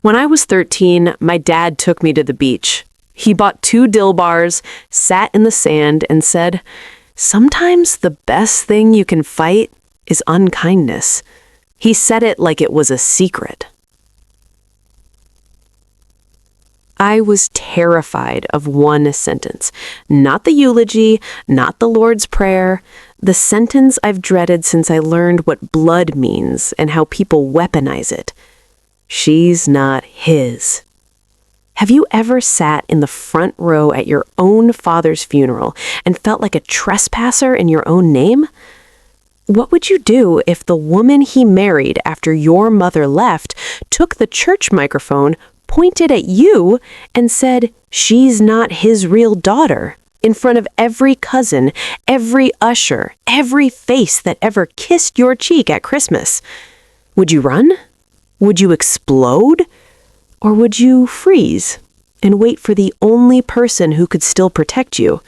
When I was 13, my dad took me to the beach. He bought 2 dill bars, sat in the sand, and said, "Sometimes the best thing you can fight is unkindness." He said it like it was a secret. I was terrified of one sentence. Not the eulogy, not the Lord's Prayer, the sentence I've dreaded since I learned what blood means and how people weaponize it. She's not his. Have you ever sat in the front row at your own father's funeral and felt like a trespasser in your own name? What would you do if the woman he married after your mother left took the church microphone, pointed at you, and said, "She's not his real daughter," in front of every cousin, every usher, every face that ever kissed your cheek at Christmas? Would you run? Would you explode? Or would you freeze and wait for the only person who could still protect you,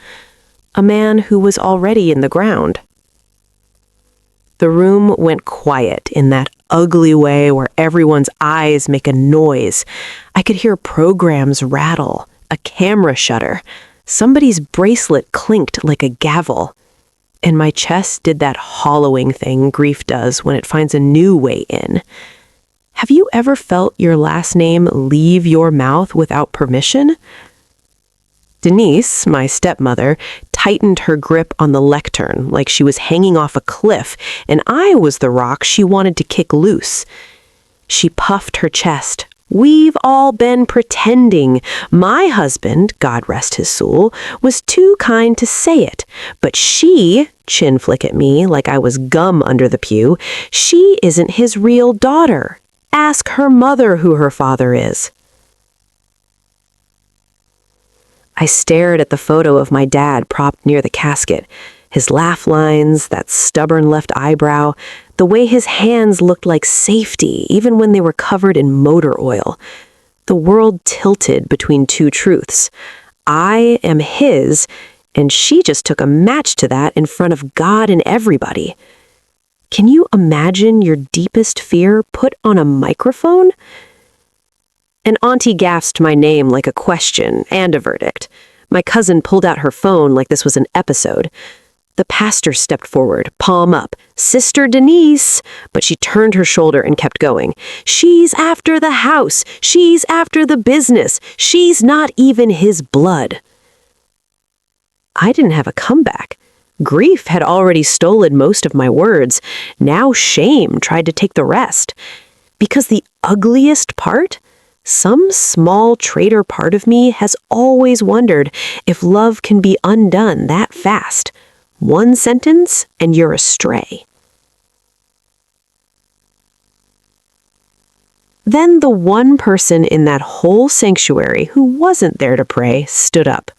a man who was already in the ground? The room went quiet in that ugly way where everyone's eyes make a noise. I could hear programs rattle, a camera shudder. Somebody's bracelet clinked like a gavel. And my chest did that hollowing thing grief does when it finds a new way in. Have you ever felt your last name leave your mouth without permission? Denise, my stepmother, tightened her grip on the lectern like she was hanging off a cliff, and I was the rock she wanted to kick loose. She puffed her chest. "We've all been pretending. My husband, God rest his soul, was too kind to say it. But she," chin flick at me like I was gum under the pew, "she isn't his real daughter. Ask her mother who her father is." I stared at the photo of my dad propped near the casket. His laugh lines, that stubborn left eyebrow, the way his hands looked like safety even when they were covered in motor oil. The world tilted between two truths. I am his, and she just took a match to that in front of God and everybody. Can you imagine your deepest fear put on a microphone? An auntie gasped my name like a question and a verdict. My cousin pulled out her phone like this was an episode. The pastor stepped forward, palm up. "Sister Denise," but she turned her shoulder and kept going. "She's after the house. She's after the business. She's not even his blood." I didn't have a comeback. Grief had already stolen most of my words. Now shame tried to take the rest. Because the ugliest part? Some small traitor part of me has always wondered if love can be undone that fast. One sentence and you're astray. Then the one person in that whole sanctuary who wasn't there to pray stood up.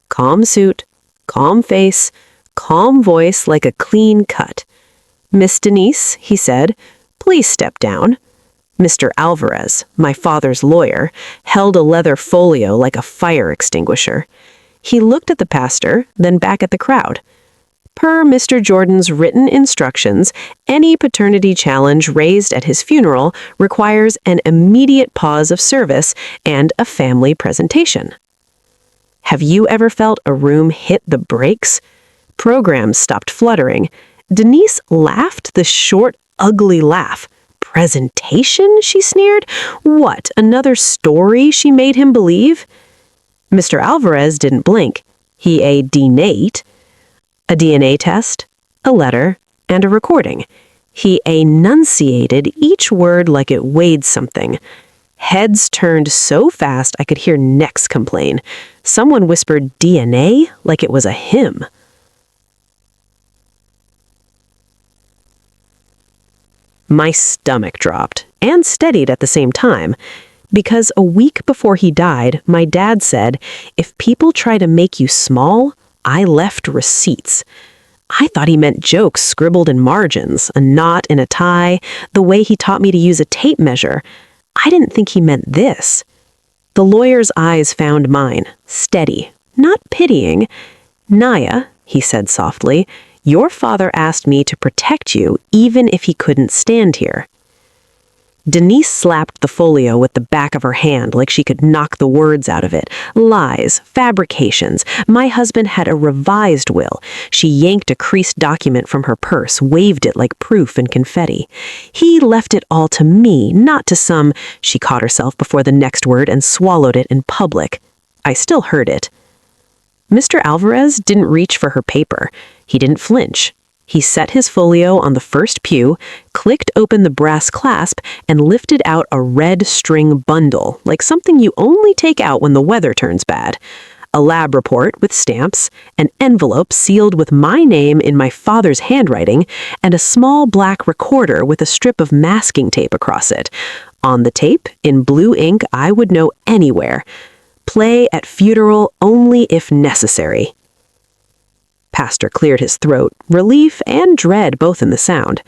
Calm suit, calm face, calm voice like a clean cut. "Miss Denise," he said, "please step down." Mr. Alvarez, my father's lawyer, held a leather folio like a fire extinguisher. He looked at the pastor, then back at the crowd. Per Mr. Jordan's written instructions, any paternity challenge raised at his funeral requires an immediate pause of service and a family presentation. Have you ever felt a room hit the brakes? Programs stopped fluttering. Denise laughed the short, ugly laugh. "Presentation?" she sneered. "What, another story she made him believe?" Mr. Alvarez didn't blink. He a denate, a DNA test, a letter, and a recording. He enunciated each word like it weighed something. Heads turned so fast I could hear necks complain. Someone whispered DNA like it was a hymn. My stomach dropped, and steadied at the same time, because a week before he died, my dad said, "If people try to make you small, I left receipts." I thought he meant jokes scribbled in margins, a knot in a tie, the way he taught me to use a tape measure. I didn't think he meant this. The lawyer's eyes found mine, steady, not pitying. "Naya," he said softly, "your father asked me to protect you even if he couldn't stand here." Denise slapped the folio with the back of her hand like she could knock the words out of it. Lies, fabrications. My husband had a revised will. She yanked a creased document from her purse, waved it like proof and confetti. He left it all to me, not to some... She caught herself before the next word and swallowed it in public. I still heard it. Mr. Alvarez didn't reach for her paper. He didn't flinch. He set his folio on the first pew, clicked open the brass clasp, and lifted out a red string bundle, like something you only take out when the weather turns bad. A lab report with stamps, an envelope sealed with my name in my father's handwriting, and a small black recorder with a strip of masking tape across it. On the tape, in blue ink I would know anywhere. Play at funeral only if necessary. Pastor cleared his throat, relief and dread both in the sound.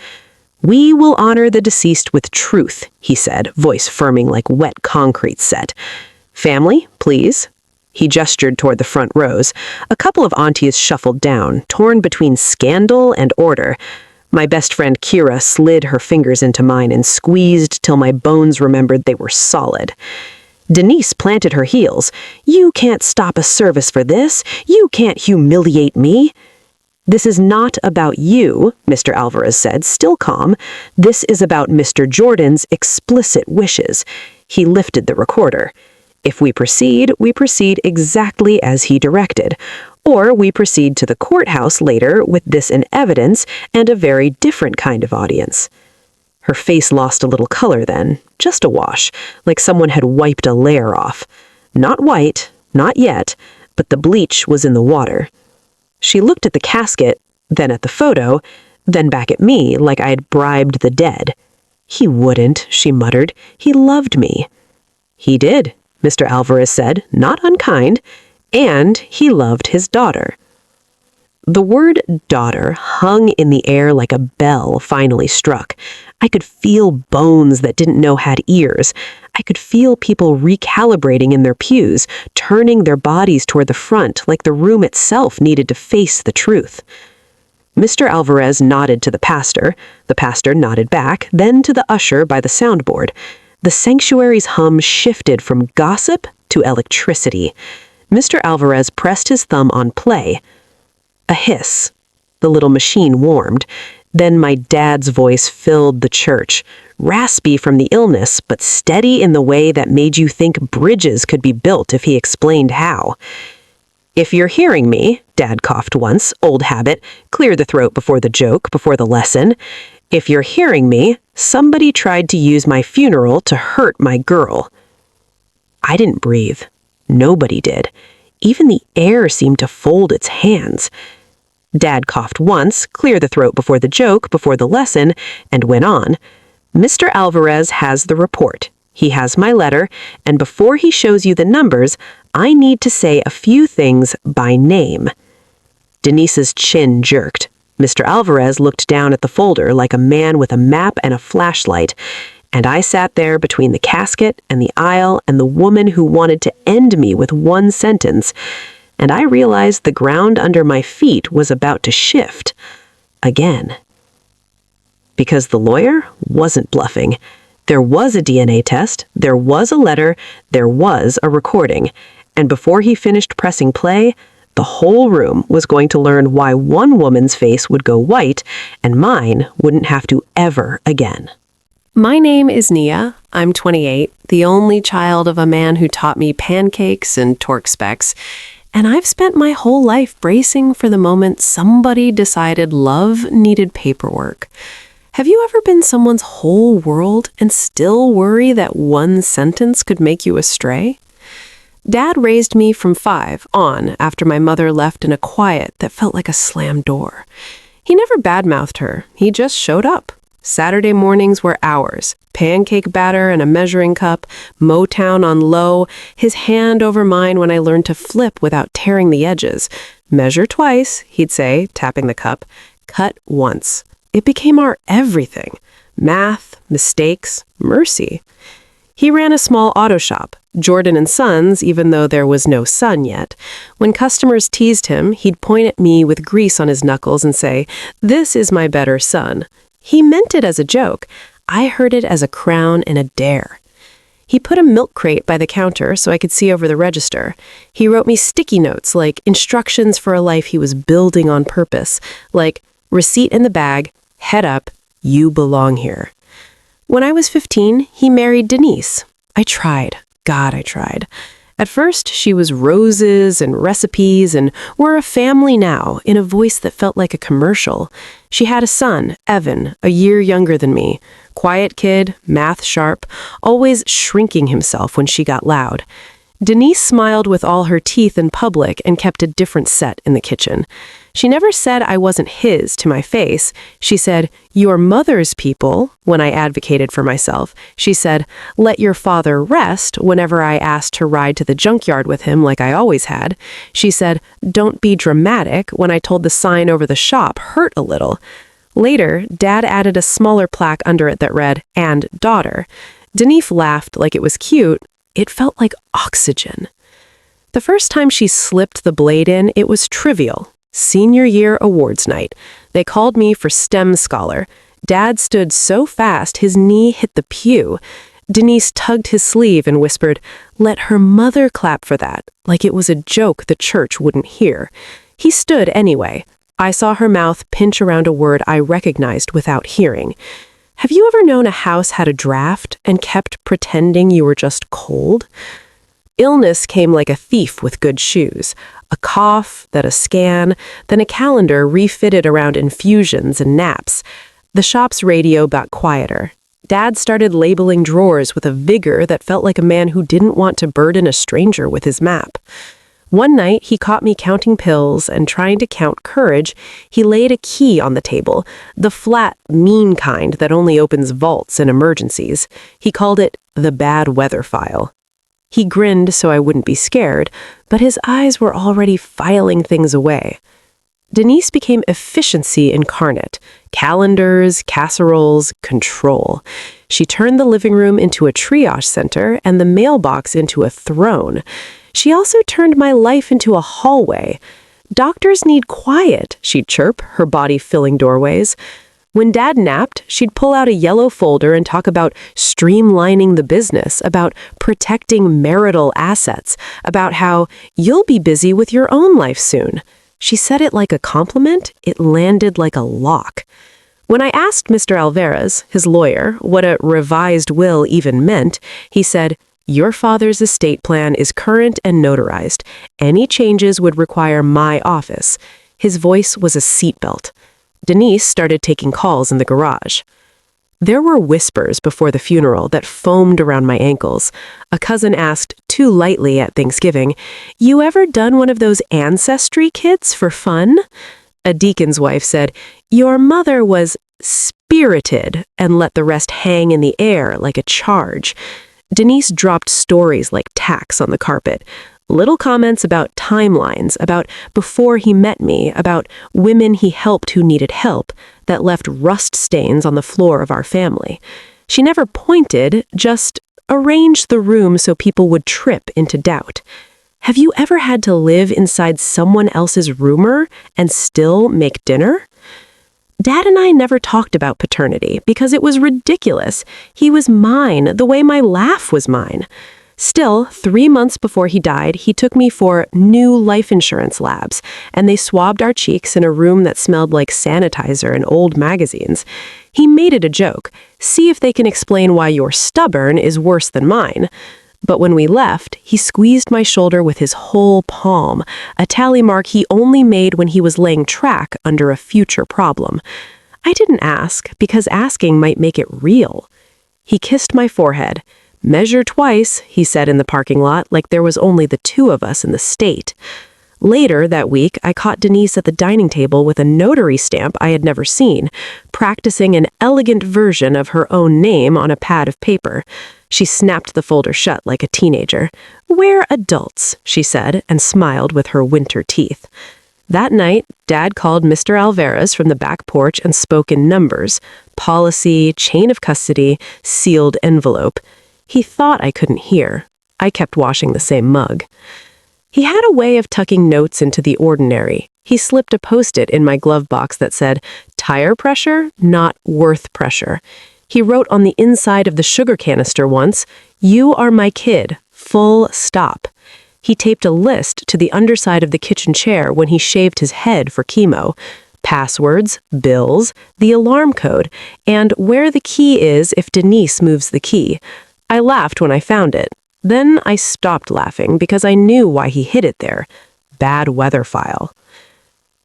"We will honor the deceased with truth," he said, voice firming like wet concrete set. "Family, please." He gestured toward the front rows. A couple of aunties shuffled down, torn between scandal and order. My best friend Kira slid her fingers into mine and squeezed till my bones remembered they were solid. Denise planted her heels. "You can't stop a service for this. You can't humiliate me." "This is not about you," Mr. Alvarez said, still calm. "This is about Mr. Jordan's explicit wishes." He lifted the recorder. "If we proceed exactly as he directed. Or we proceed to the courthouse later with this in evidence and a very different kind of audience." Her face lost a little color then, just a wash, like someone had wiped a layer off. Not white, not yet, but the bleach was in the water. She looked at the casket, then at the photo, then back at me like I had bribed the dead. "He wouldn't," she muttered. "He loved me." "He did," Mr. Alvarez said, not unkind, "and he loved his daughter." The word daughter hung in the air like a bell finally struck. I could feel bones that didn't know had ears. I could feel people recalibrating in their pews, turning their bodies toward the front like the room itself needed to face the truth. Mr. Alvarez nodded to the pastor nodded back, then to the usher by the soundboard. The sanctuary's hum shifted from gossip to electricity. Mr. Alvarez pressed his thumb on play. A hiss. The little machine warmed. Then my dad's voice filled the church, raspy from the illness, but steady in the way that made you think bridges could be built if he explained how. "If you're hearing me," Dad coughed once, old habit, clear the throat before the joke, before the lesson. "If you're hearing me, somebody tried to use my funeral to hurt my girl." I didn't breathe. Nobody did. Even the air seemed to fold its hands. Dad coughed once, clear the throat before the joke, before the lesson, and went on. "Mr. Alvarez has the report. He has my letter, and before he shows you the numbers, I need to say a few things by name." Denise's chin jerked. Mr. Alvarez looked down at the folder like a man with a map and a flashlight, and I sat there between the casket and the aisle and the woman who wanted to end me with one sentence, and I realized the ground under my feet was about to shift. Again. Because the lawyer wasn't bluffing. There was a DNA test, there was a letter, there was a recording, and before he finished pressing play, the whole room was going to learn why one woman's face would go white and mine wouldn't have to ever again. My name is Nia. I'm 28, the only child of a man who taught me pancakes and torque specs, and I've spent my whole life bracing for the moment somebody decided love needed paperwork. Have you ever been someone's whole world and still worry that one sentence could make you astray? Dad raised me from 5 on after my mother left in a quiet that felt like a slammed door. He never badmouthed her. He just showed up. Saturday mornings were ours. Pancake batter and a measuring cup, Motown on low, his hand over mine when I learned to flip without tearing the edges. Measure twice, he'd say, tapping the cup. Cut once. It became our everything. Math, mistakes, mercy. He ran a small auto shop, Jordan & Sons, even though there was no son yet. When customers teased him, he'd point at me with grease on his knuckles and say, "This is my better son." He meant it as a joke. I heard it as a crown and a dare. He put a milk crate by the counter so I could see over the register. He wrote me sticky notes like instructions for a life he was building on purpose, like receipt in the bag, head up, you belong here. When I was 15, he married Denise. I tried. God, I tried. At first, she was roses and recipes and we're a family now in a voice that felt like a commercial. She had a son, Evan, a year younger than me. Quiet kid, math sharp, always shrinking himself when she got loud. Denise smiled with all her teeth in public and kept a different set in the kitchen. She never said I wasn't his to my face. She said, "Your mother's people," when I advocated for myself. She said, "Let your father rest," whenever I asked to ride to the junkyard with him like I always had. She said, "Don't be dramatic," when I told the sign over the shop hurt a little. Later, Dad added a smaller plaque under it that read, "and daughter." Denise laughed like it was cute. It felt like oxygen. The first time she slipped the blade in, it was trivial. Senior year awards night. They called me for STEM scholar. Dad stood so fast his knee hit the pew. Denise tugged his sleeve and whispered, "Let her mother clap for that," like it was a joke the church wouldn't hear. He stood anyway. I saw her mouth pinch around a word I recognized without hearing. Have you ever known a house had a draft and kept pretending you were just cold? Illness came like a thief with good shoes. A cough, then a scan, then a calendar refitted around infusions and naps. The shop's radio got quieter. Dad started labeling drawers with a vigor that felt like a man who didn't want to burden a stranger with his map. One night, he caught me counting pills and trying to count courage. He laid a key on the table, the flat, mean kind that only opens vaults in emergencies. He called it the bad weather file. He grinned so I wouldn't be scared, but his eyes were already filing things away. Denise became efficiency incarnate. Calendars, casseroles, control. She turned the living room into a triage center and the mailbox into a throne. She also turned my life into a hallway. "Doctors need quiet," she'd chirp, her body filling doorways. When Dad napped, she'd pull out a yellow folder and talk about streamlining the business, about protecting marital assets, about how you'll be busy with your own life soon. She said it like a compliment. It landed like a lock. When I asked Mr. Alvarez, his lawyer, what a revised will even meant, he said, "Your father's estate plan is current and notarized. Any changes would require my office." His voice was a seatbelt. Denise started taking calls in the garage. There were whispers before the funeral that foamed around my ankles. A cousin asked, too lightly at Thanksgiving, "You ever done one of those ancestry kits for fun?" A deacon's wife said, "Your mother was spirited," and let the rest hang in the air like a charge. Denise dropped stories like tacks on the carpet. Little comments about timelines, about before he met me, about women he helped who needed help, that left rust stains on the floor of our family. She never pointed, just arranged the room so people would trip into doubt. Have you ever had to live inside someone else's rumor and still make dinner? Dad and I never talked about paternity because it was ridiculous. He was mine, the way my laugh was mine. Still, 3 months before he died, he took me for new life insurance labs, and they swabbed our cheeks in a room that smelled like sanitizer and old magazines. He made it a joke. See if they can explain why you're stubborn is worse than mine. But when we left, he squeezed my shoulder with his whole palm, a tally mark he only made when he was laying track under a future problem. I didn't ask, because asking might make it real. He kissed my forehead. "Measure twice," he said in the parking lot, like there was only the two of us in the state. Later that week, I caught Denise at the dining table with a notary stamp I had never seen, practicing an elegant version of her own name on a pad of paper. She snapped the folder shut like a teenager. "We're adults," she said, and smiled with her winter teeth. That night, Dad called Mr. Alvarez from the back porch and spoke in numbers: policy, chain of custody, sealed envelope. He thought I couldn't hear. I kept washing the same mug. He had a way of tucking notes into the ordinary. He slipped a Post-it in my glove box that said, "Tire pressure, not worth pressure." He wrote on the inside of the sugar canister once, "You are my kid, full stop." He taped a list to the underside of the kitchen chair when he shaved his head for chemo. Passwords, bills, the alarm code, and where the key is if Denise moves the key. I laughed when I found it. Then I stopped laughing because I knew why he hid it there. Bad weather file.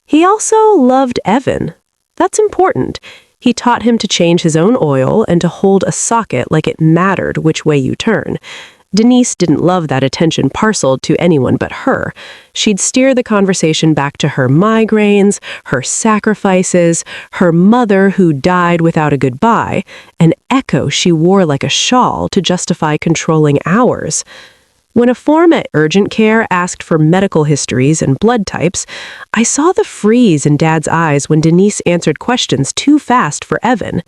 He also loved Evan. That's important. He taught him to change his own oil and to hold a socket like it mattered which way you turn. Denise didn't love that attention parceled to anyone but her. She'd steer the conversation back to her migraines, her sacrifices, her mother who died without a goodbye, an echo she wore like a shawl to justify controlling ours. When a form at urgent care asked for medical histories and blood types, I saw the freeze in Dad's eyes when Denise answered questions too fast for Evan.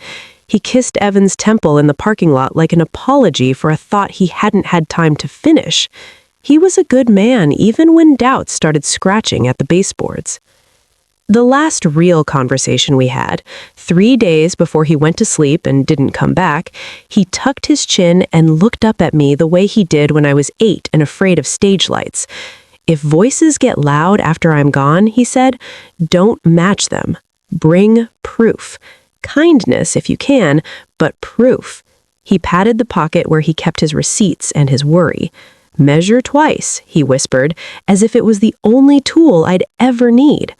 He kissed Evan's temple in the parking lot like an apology for a thought he hadn't had time to finish. He was a good man even when doubts started scratching at the baseboards. The last real conversation we had, 3 days before he went to sleep and didn't come back, he tucked his chin and looked up at me the way he did when I was 8 and afraid of stage lights. "If voices get loud after I'm gone," he said, "don't match them. Bring proof. Kindness if you can, but proof." He patted the pocket where he kept his receipts and his worry. "Measure twice," he whispered, as if it was the only tool I'd ever need.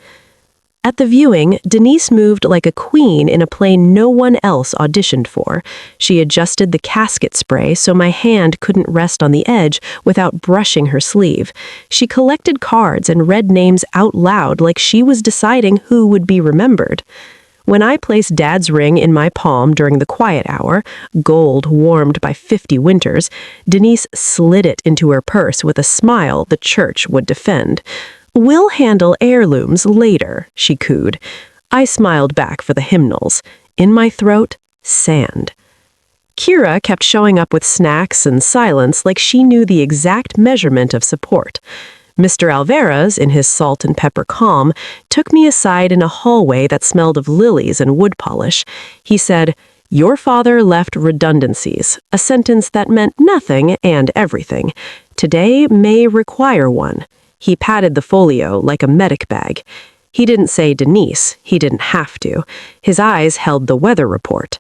At the viewing, Denise moved like a queen in a play no one else auditioned for. She adjusted the casket spray so my hand couldn't rest on the edge without brushing her sleeve. She collected cards and read names out loud like she was deciding who would be remembered. When I placed Dad's ring in my palm during the quiet hour, gold warmed by 50 winters, Denise slid it into her purse with a smile the church would defend. "We'll handle heirlooms later," she cooed. I smiled back for the hymnals. In my throat, sand. Kira kept showing up with snacks and silence like she knew the exact measurement of support. Mr. Alvarez, in his salt and pepper calm, took me aside in a hallway that smelled of lilies and wood polish. He said, "Your father left redundancies, a sentence that meant nothing and everything. Today may require one." He patted the folio like a medic bag. He didn't say Denise. He didn't have to. His eyes held the weather report.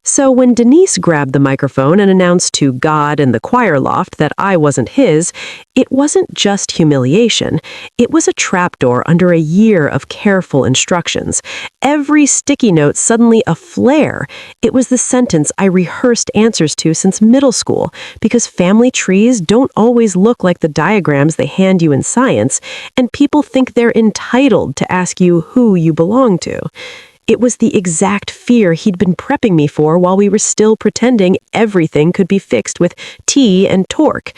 So when Denise grabbed the microphone and announced to God and the choir loft that I wasn't his, it wasn't just humiliation. It was a trapdoor under a year of careful instructions. Every sticky note suddenly a flare. It was the sentence I rehearsed answers to since middle school, because family trees don't always look like the diagrams they hand you in science, and people think they're entitled to ask you who you belong to. It was the exact fear he'd been prepping me for while we were still pretending everything could be fixed with tea and torque.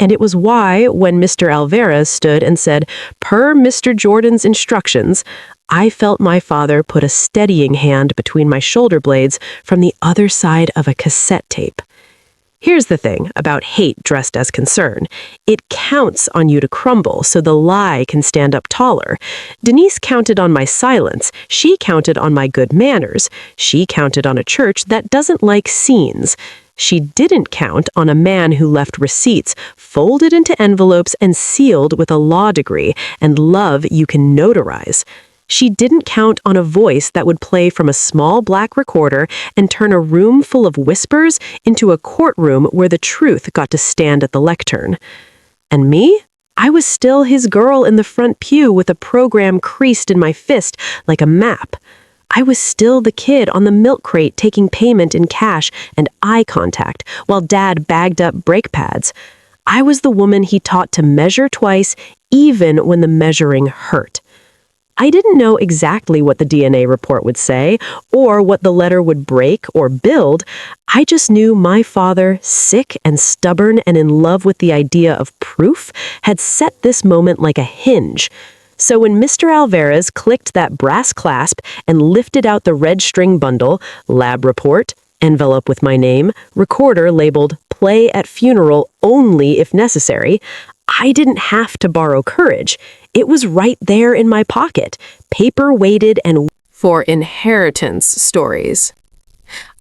And it was why, when Mr. Alvarez stood and said, "Per Mr. Jordan's instructions," I felt my father put a steadying hand between my shoulder blades from the other side of a cassette tape. Here's the thing about hate dressed as concern. It counts on you to crumble so the lie can stand up taller. Denise counted on my silence. She counted on my good manners. She counted on a church that doesn't like scenes. She didn't count on a man who left receipts folded into envelopes and sealed with a law degree and love you can notarize. She didn't count on a voice that would play from a small black recorder and turn a room full of whispers into a courtroom where the truth got to stand at the lectern. And me? I was still his girl in the front pew with a program creased in my fist like a map. I was still the kid on the milk crate taking payment in cash and eye contact while Dad bagged up brake pads. I was the woman he taught to measure twice, even when the measuring hurt. I didn't know exactly what the DNA report would say, or what the letter would break or build. I just knew my father, sick and stubborn and in love with the idea of proof, had set this moment like a hinge. So when Mr. Alvarez clicked that brass clasp and lifted out the red string bundle, lab report, envelope with my name, recorder labeled "play at funeral only if necessary," I didn't have to borrow courage. It was right there in my pocket, paper weighted and for inheritance stories.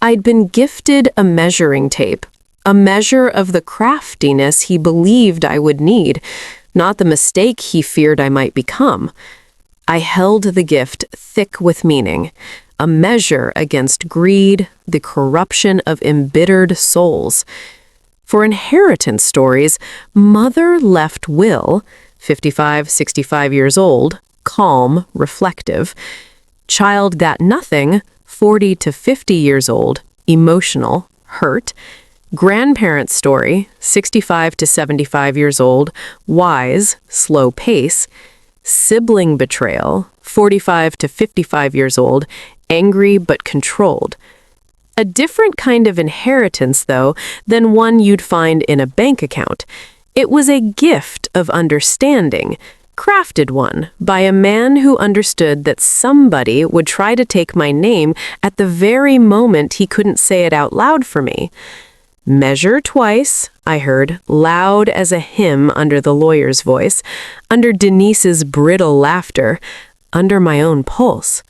I'd been gifted a measuring tape, a measure of the craftiness he believed I would need, not the mistake he feared I might become. I held the gift thick with meaning, a measure against greed, the corruption of embittered souls. For inheritance stories, mother left will, 55, 65 years old, calm, reflective. Child got nothing, 40 to 50 years old, emotional, hurt. Grandparent story, 65 to 75 years old, wise, slow pace. Sibling betrayal, 45 to 55 years old, angry but controlled. A different kind of inheritance, though, than one you'd find in a bank account. It was a gift of understanding, crafted one by a man who understood that somebody would try to take my name at the very moment he couldn't say it out loud for me. Measure twice, I heard, loud as a hymn under the lawyer's voice, under Denise's brittle laughter, under my own pulse.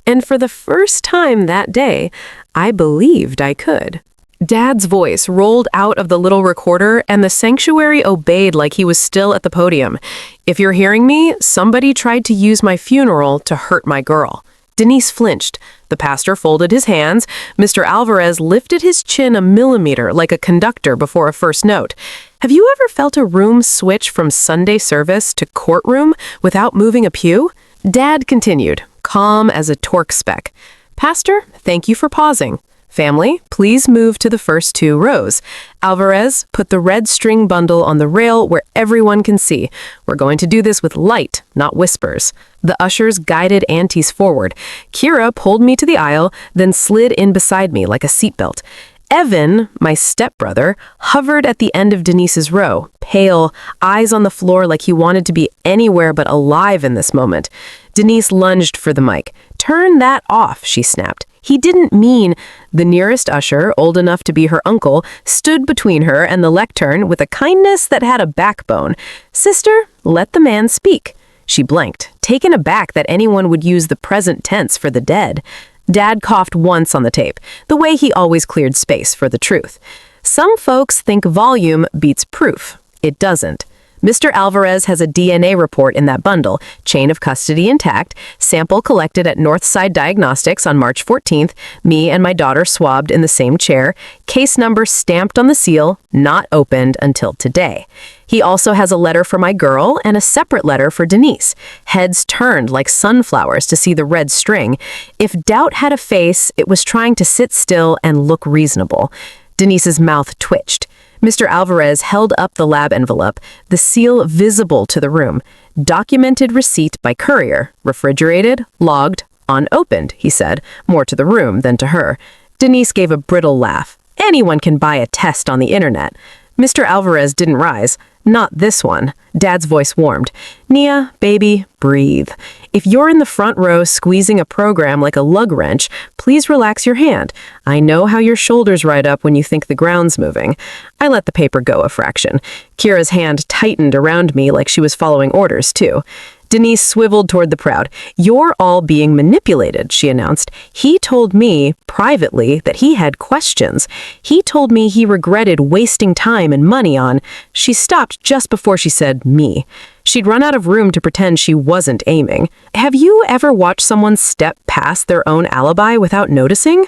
And for the first time that day, I believed I could. Dad's voice rolled out of the little recorder, and the sanctuary obeyed like he was still at the podium. If you're hearing me, somebody tried to use my funeral to hurt my girl. Denise flinched. The pastor folded his hands. Mr. Alvarez lifted his chin a millimeter like a conductor before a first note. Have you ever felt a room switch from Sunday service to courtroom without moving a pew? Dad continued, calm as a torque spec. Pastor, thank you for pausing. Family, please move to the first 2 rows. Alvarez, put the red string bundle on the rail where everyone can see. We're going to do this with light, not whispers. The ushers guided aunties forward. Kira pulled me to the aisle, then slid in beside me like a seatbelt. Evan, my stepbrother, hovered at the end of Denise's row, pale, eyes on the floor like he wanted to be anywhere but alive in this moment. Denise lunged for the mic. "Turn that off," she snapped. He didn't mean. The nearest usher, old enough to be her uncle, stood between her and the lectern with a kindness that had a backbone. "Sister, let the man speak." She blanked, taken aback that anyone would use the present tense for the dead. Dad coughed once on the tape, the way he always cleared space for the truth. Some folks think volume beats proof. It doesn't. Mr. Alvarez has a DNA report in that bundle, chain of custody intact, sample collected at Northside Diagnostics on March 14th, me and my daughter swabbed in the same chair, case number stamped on the seal, not opened until today. He also has a letter for my girl and a separate letter for Denise. Heads turned like sunflowers to see the red string. If doubt had a face, it was trying to sit still and look reasonable. Denise's mouth twitched. Mr. Alvarez held up the lab envelope, the seal visible to the room. Documented receipt by courier, refrigerated, logged, unopened, he said, more to the room than to her. Denise gave a brittle laugh. Anyone can buy a test on the internet. Mr. Alvarez didn't rise. Not this one. Dad's voice warmed. "Nia, baby, breathe. If you're in the front row squeezing a program like a lug wrench, please relax your hand. I know how your shoulders ride up when you think the ground's moving." I let the paper go a fraction. Kira's hand tightened around me like she was following orders, too. Denise swiveled toward the crowd. "You're all being manipulated," she announced. "He told me, privately, that he had questions. He told me he regretted wasting time and money on—" She stopped just before she said me. She'd run out of room to pretend she wasn't aiming. Have you ever watched someone step past their own alibi without noticing?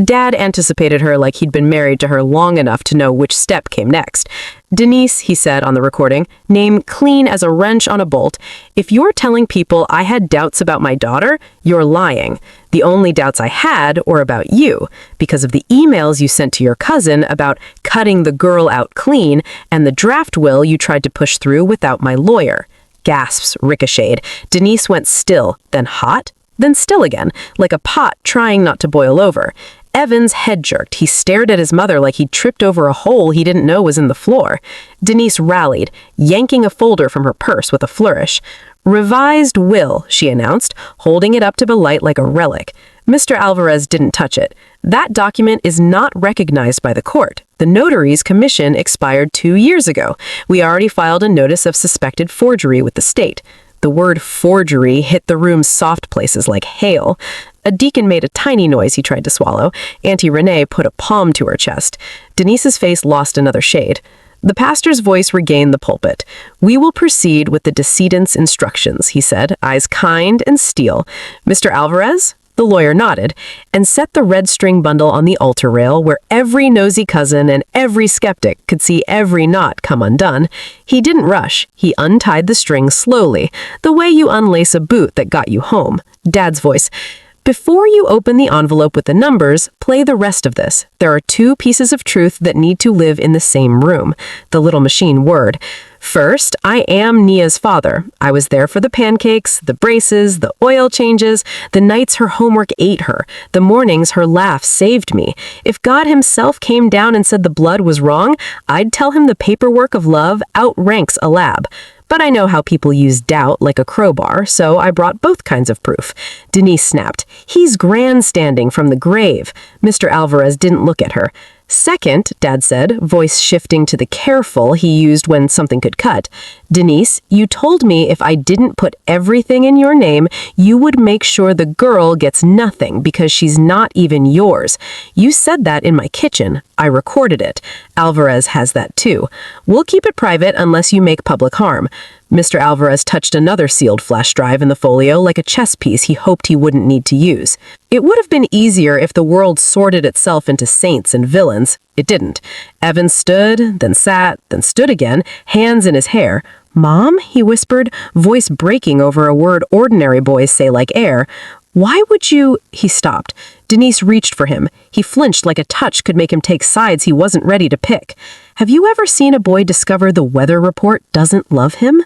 Dad anticipated her like he'd been married to her long enough to know which step came next. "Denise," he said on the recording, name clean as a wrench on a bolt, "if you're telling people I had doubts about my daughter, you're lying. The only doubts I had were about you, because of the emails you sent to your cousin about cutting the girl out clean and the draft will you tried to push through without my lawyer." Gasps ricocheted. Denise went still, then hot, then still again, like a pot trying not to boil over. Evan's head jerked. He stared at his mother like he'd tripped over a hole he didn't know was in the floor. Denise rallied, yanking a folder from her purse with a flourish. "Revised will," she announced, holding it up to the light like a relic. Mr. Alvarez didn't touch it. "That document is not recognized by the court. The notary's commission expired 2 years ago. We already filed a notice of suspected forgery with the state." The word forgery hit the room's soft places like hail. A deacon made a tiny noise he tried to swallow. Auntie Renee put a palm to her chest. Denise's face lost another shade. The pastor's voice regained the pulpit. "We will proceed with the decedent's instructions," he said, eyes kind and steel. "Mr. Alvarez?" The lawyer nodded and set the red string bundle on the altar rail where every nosy cousin and every skeptic could see every knot come undone. He didn't rush. He untied the string slowly, the way you unlace a boot that got you home. Dad's voice: "Before you open the envelope with the numbers, play the rest of this. There are two pieces of truth that need to live in the same room." The little machine whirred. "First, I am Nia's father. I was there for the pancakes, the braces, the oil changes, the nights her homework ate her, the mornings her laugh saved me. If God himself came down and said the blood was wrong, I'd tell him the paperwork of love outranks a lab. But I know how people use doubt like a crowbar, so I brought both kinds of proof." Denise snapped. "He's grandstanding from the grave." Mr. Alvarez didn't look at her. "Second," Dad said, voice shifting to the careful he used when something could cut, "Denise, you told me if I didn't put everything in your name, you would make sure the girl gets nothing because she's not even yours. You said that in my kitchen. I recorded it. Alvarez has that too. We'll keep it private unless you make public harm." Mr. Alvarez touched another sealed flash drive in the folio like a chess piece he hoped he wouldn't need to use. It would have been easier if the world sorted itself into saints and villains. It didn't. Evan stood, then sat, then stood again, hands in his hair. "Mom?" he whispered, voice breaking over a word ordinary boys say like air. "Why would you—" He stopped. Denise reached for him. He flinched like a touch could make him take sides he wasn't ready to pick. "Have you ever seen a boy discover the weather report doesn't love him?"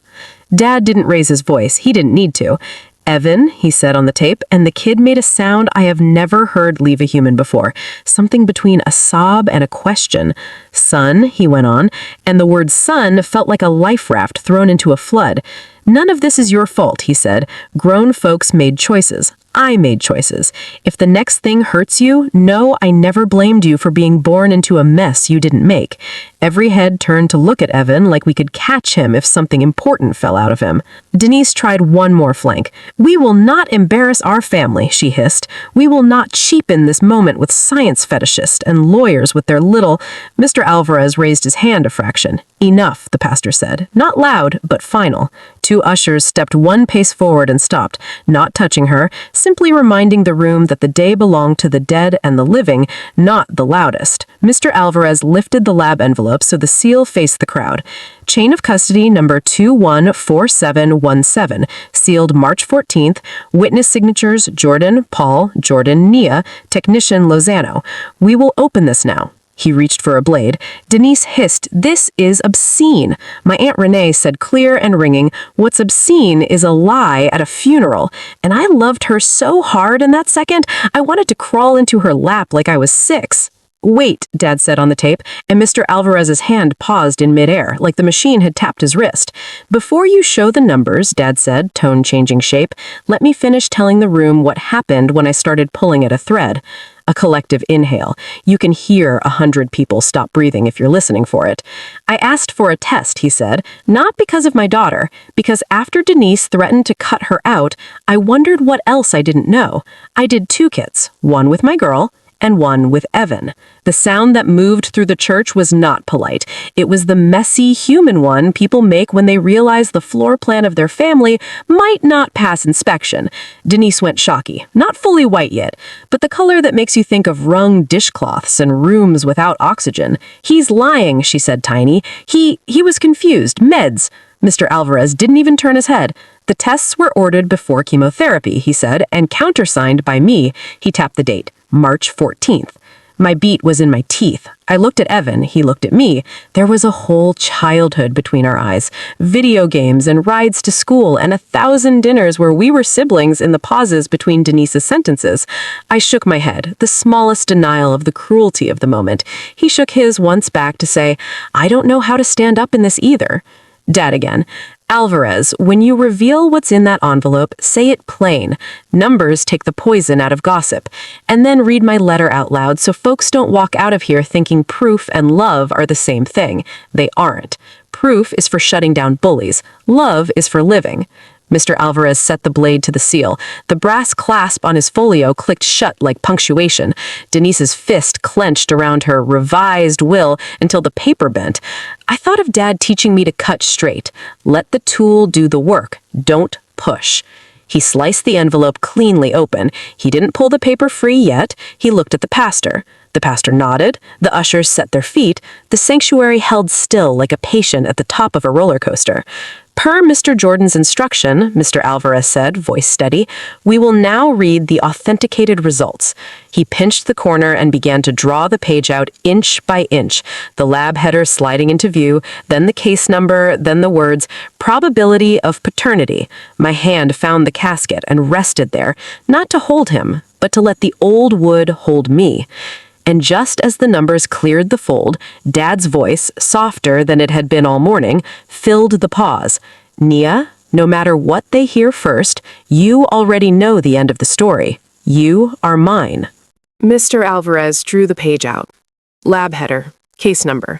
Dad didn't raise his voice. He didn't need to. "Evan," he said on the tape, and the kid made a sound I have never heard leave a human before. Something between a sob and a question. "Son," he went on, and the word son felt like a life raft thrown into a flood. "None of this is your fault," he said. "Grown folks made choices. I made choices. If the next thing hurts you, know I never blamed you for being born into a mess you didn't make." Every head turned to look at Evan like we could catch him if something important fell out of him. Denise tried one more flank. "We will not embarrass our family," she hissed. "We will not cheapen this moment with science fetishists and lawyers with their little—" Mr. Alvarez raised his hand a fraction. "Enough," the pastor said. Not loud, but final. Two ushers stepped one pace forward and stopped, not touching her, simply reminding the room that the day belonged to the dead and the living, not the loudest. Mr. Alvarez lifted the lab envelope so the seal faced the crowd. "Chain of custody number 214717, sealed March 14th, witness signatures Jordan, Paul, Jordan, Nia, technician Lozano. We will open this now." He reached for a blade. Denise hissed, "This is obscene." My Aunt Renee said clear and ringing, "What's obscene is a lie at a funeral." And I loved her so hard in that second, I wanted to crawl into her lap like I was 6. "Wait," Dad said on the tape, and Mr. Alvarez's hand paused in midair, like the machine had tapped his wrist. "Before you show the numbers," Dad said, tone changing shape, "let me finish telling the room what happened when I started pulling at a thread." A collective inhale. You can hear 100 people stop breathing if you're listening for it. "I asked for a test," he said, "not because of my daughter, because after Denise threatened to cut her out, I wondered what else I didn't know. I did 2 kits, one with my girl and one with Evan." The sound that moved through the church was not polite. It was the messy human one people make when they realize the floor plan of their family might not pass inspection. Denise went shocky, not fully white yet, but the color that makes you think of wrung dishcloths and rooms without oxygen. "He's lying," she said tiny. He was confused. Meds." Mr. Alvarez didn't even turn his head. "The tests were ordered before chemotherapy," he said, "and countersigned by me." He tapped the date. March 14th. My beat was in my teeth. I looked at Evan, he looked at me. There was a whole childhood between our eyes. Video games and rides to school and 1,000 dinners where we were siblings in the pauses between Denise's sentences. I shook my head, the smallest denial of the cruelty of the moment. He shook his once back to say, "I don't know how to stand up in this either." Dad again. "Alvarez, when you reveal what's in that envelope, say it plain. Numbers take the poison out of gossip. And then read my letter out loud so folks don't walk out of here thinking proof and love are the same thing. They aren't. Proof is for shutting down bullies. Love is for living." Mr. Alvarez set the blade to the seal. The brass clasp on his folio clicked shut like punctuation. Denise's fist clenched around her revised will until the paper bent. I thought of Dad teaching me to cut straight. Let the tool do the work. Don't push. He sliced the envelope cleanly open. He didn't pull the paper free yet. He looked at the pastor. The pastor nodded. The ushers set their feet. The sanctuary held still like a patient at the top of a roller coaster. Per Mr. Jordan's instruction, Mr. Alvarez said, voice steady, we will now read the authenticated results. He pinched the corner and began to draw the page out inch by inch, the lab header sliding into view, then the case number, then the words, probability of paternity. My hand found the casket and rested there, not to hold him, but to let the old wood hold me. And just as the numbers cleared the fold, Dad's voice, softer than it had been all morning, filled the pause. Nia, no matter what they hear first, you already know the end of the story. You are mine. Mr. Alvarez drew the page out. Lab header, case number.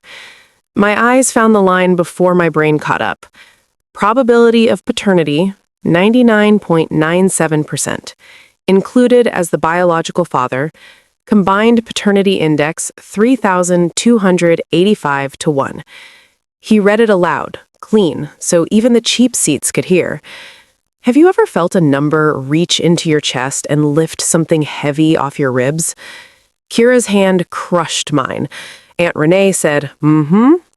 My eyes found the line before my brain caught up. Probability of paternity, 99.97%. Included as the biological father, combined paternity index 3,285 to 1. He read it aloud, clean, so even the cheap seats could hear. Have you ever felt a number reach into your chest and lift something heavy off your ribs? Kira's hand crushed mine. Aunt Renee said,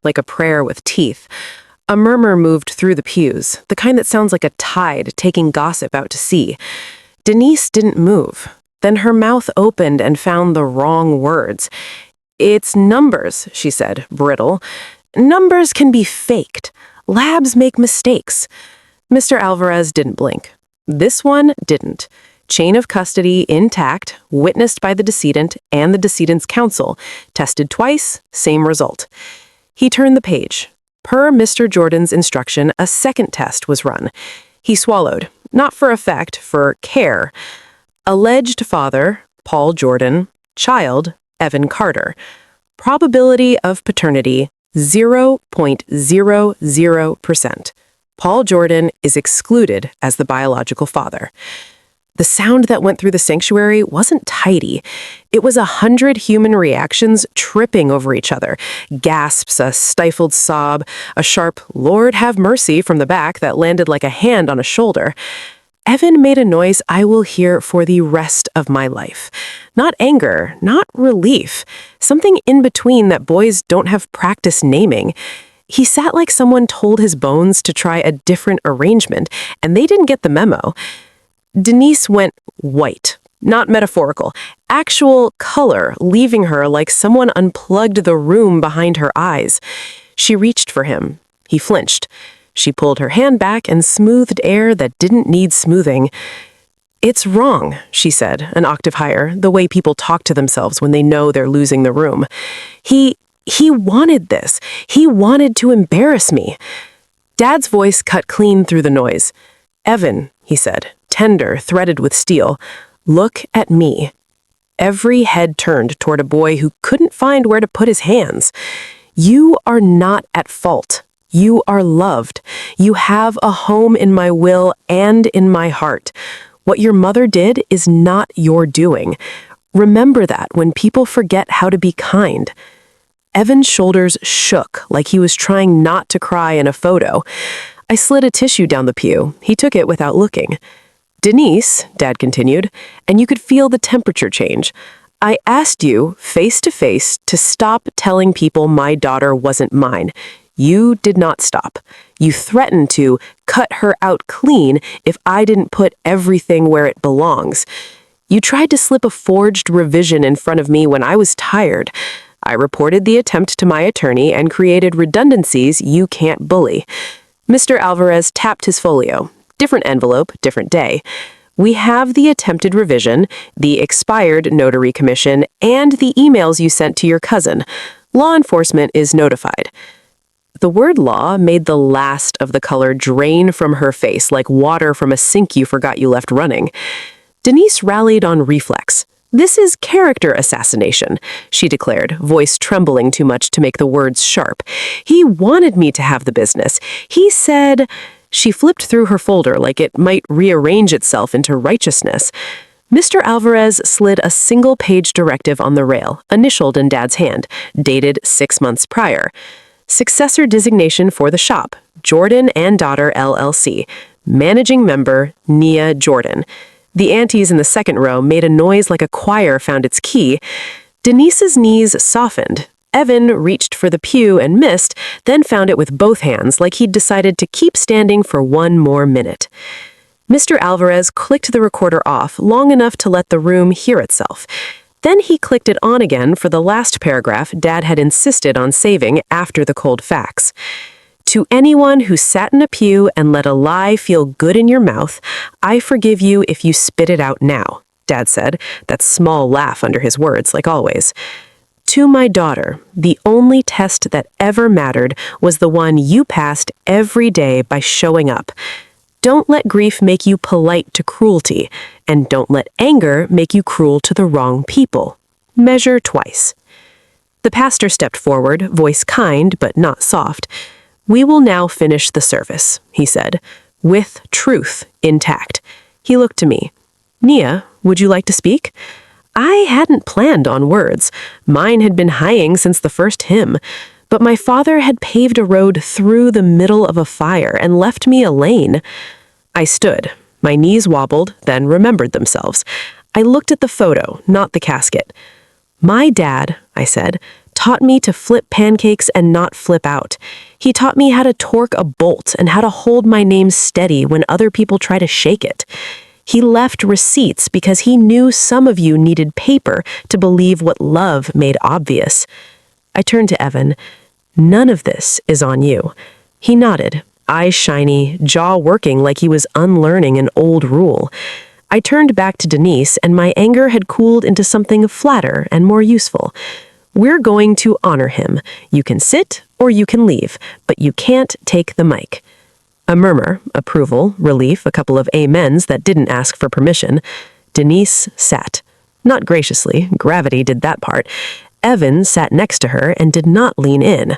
like a prayer with teeth. A murmur moved through the pews, the kind that sounds like a tide taking gossip out to sea. Denise didn't move. Then her mouth opened and found the wrong words. It's numbers, she said, brittle. Numbers can be faked. Labs make mistakes. Mr. Alvarez didn't blink. This one didn't. Chain of custody intact, witnessed by the decedent and the decedent's counsel. Tested twice, same result. He turned the page. Per Mr. Jordan's instruction, a second test was run. He swallowed, not for effect, for care. Alleged father, Paul Jordan. Child, Evan Carter. Probability of paternity, 0.00%. Paul Jordan is excluded as the biological father. The sound that went through the sanctuary wasn't tidy. It was 100 human reactions tripping over each other. Gasps, a stifled sob, a sharp, Lord have mercy from the back that landed like a hand on a shoulder. Evan made a noise I will hear for the rest of my life. Not anger, not relief. Something in between that boys don't have practice naming. He sat like someone told his bones to try a different arrangement, and they didn't get the memo. Denise went white. Not metaphorical. Actual color, leaving her like someone unplugged the room behind her eyes. She reached for him. He flinched. She pulled her hand back and smoothed air that didn't need smoothing. It's wrong, she said, an octave higher, the way people talk to themselves when they know they're losing the room. He wanted this. He wanted to embarrass me. Dad's voice cut clean through the noise. Evan, he said, tender, threaded with steel, look at me. Every head turned toward a boy who couldn't find where to put his hands. You are not at fault. You are loved. You have a home in my will and in my heart. What your mother did is not your doing. Remember that when people forget how to be kind. Evan's shoulders shook like he was trying not to cry in a photo. I slid a tissue down the pew. He took it without looking. Denise, Dad continued, and you could feel the temperature change. I asked you, face to face, to stop telling people my daughter wasn't mine. You did not stop. You threatened to cut her out clean if I didn't put everything where it belongs. You tried to slip a forged revision in front of me when I was tired. I reported the attempt to my attorney and created redundancies you can't bully. Mr. Alvarez tapped his folio. Different envelope, different day. We have the attempted revision, the expired notary commission, and the emails you sent to your cousin. Law enforcement is notified. The word law made the last of the color drain from her face like water from a sink you forgot you left running. Denise rallied on reflex. This is character assassination, she declared, voice trembling too much to make the words sharp. He wanted me to have the business. He said, She flipped through her folder like it might rearrange itself into righteousness. Mr. Alvarez slid a single-page directive on the rail, initialed in Dad's hand, dated 6 months prior. Successor designation for the shop, Jordan and Daughter LLC. Managing member, Nia Jordan. The aunties in the second row made a noise like a choir found its key. Denise's knees softened. Evan reached for the pew and missed, then found it with both hands like he'd decided to keep standing for one more minute. Mr. Alvarez clicked the recorder off long enough to let the room hear itself. Then he clicked it on again for the last paragraph Dad had insisted on saving after the cold facts. To anyone who sat in a pew and let a lie feel good in your mouth, I forgive you if you spit it out now, Dad said, that small laugh under his words, like always. To my daughter, the only test that ever mattered was the one you passed every day by showing up. Don't let grief make you polite to cruelty, and don't let anger make you cruel to the wrong people. Measure twice. The pastor stepped forward, voice kind but not soft. We will now finish the service, he said, with truth intact. He looked to me. Nia, would you like to speak? I hadn't planned on words. Mine had been high since the first hymn. But my father had paved a road through the middle of a fire and left me a lane. I stood. My knees wobbled, then remembered themselves. I looked at the photo, not the casket. My dad, I said, taught me to flip pancakes and not flip out. He taught me how to torque a bolt and how to hold my name steady when other people try to shake it. He left receipts because he knew some of you needed paper to believe what love made obvious. I turned to Evan. None of this is on you. He nodded, eyes shiny, jaw working like he was unlearning an old rule. I turned back to Denise, and my anger had cooled into something flatter and more useful. We're going to honor him. You can sit or you can leave, but you can't take the mic. A murmur, approval, relief, a couple of amens that didn't ask for permission. Denise sat. Not graciously, gravity did that part. Evan sat next to her and did not lean in.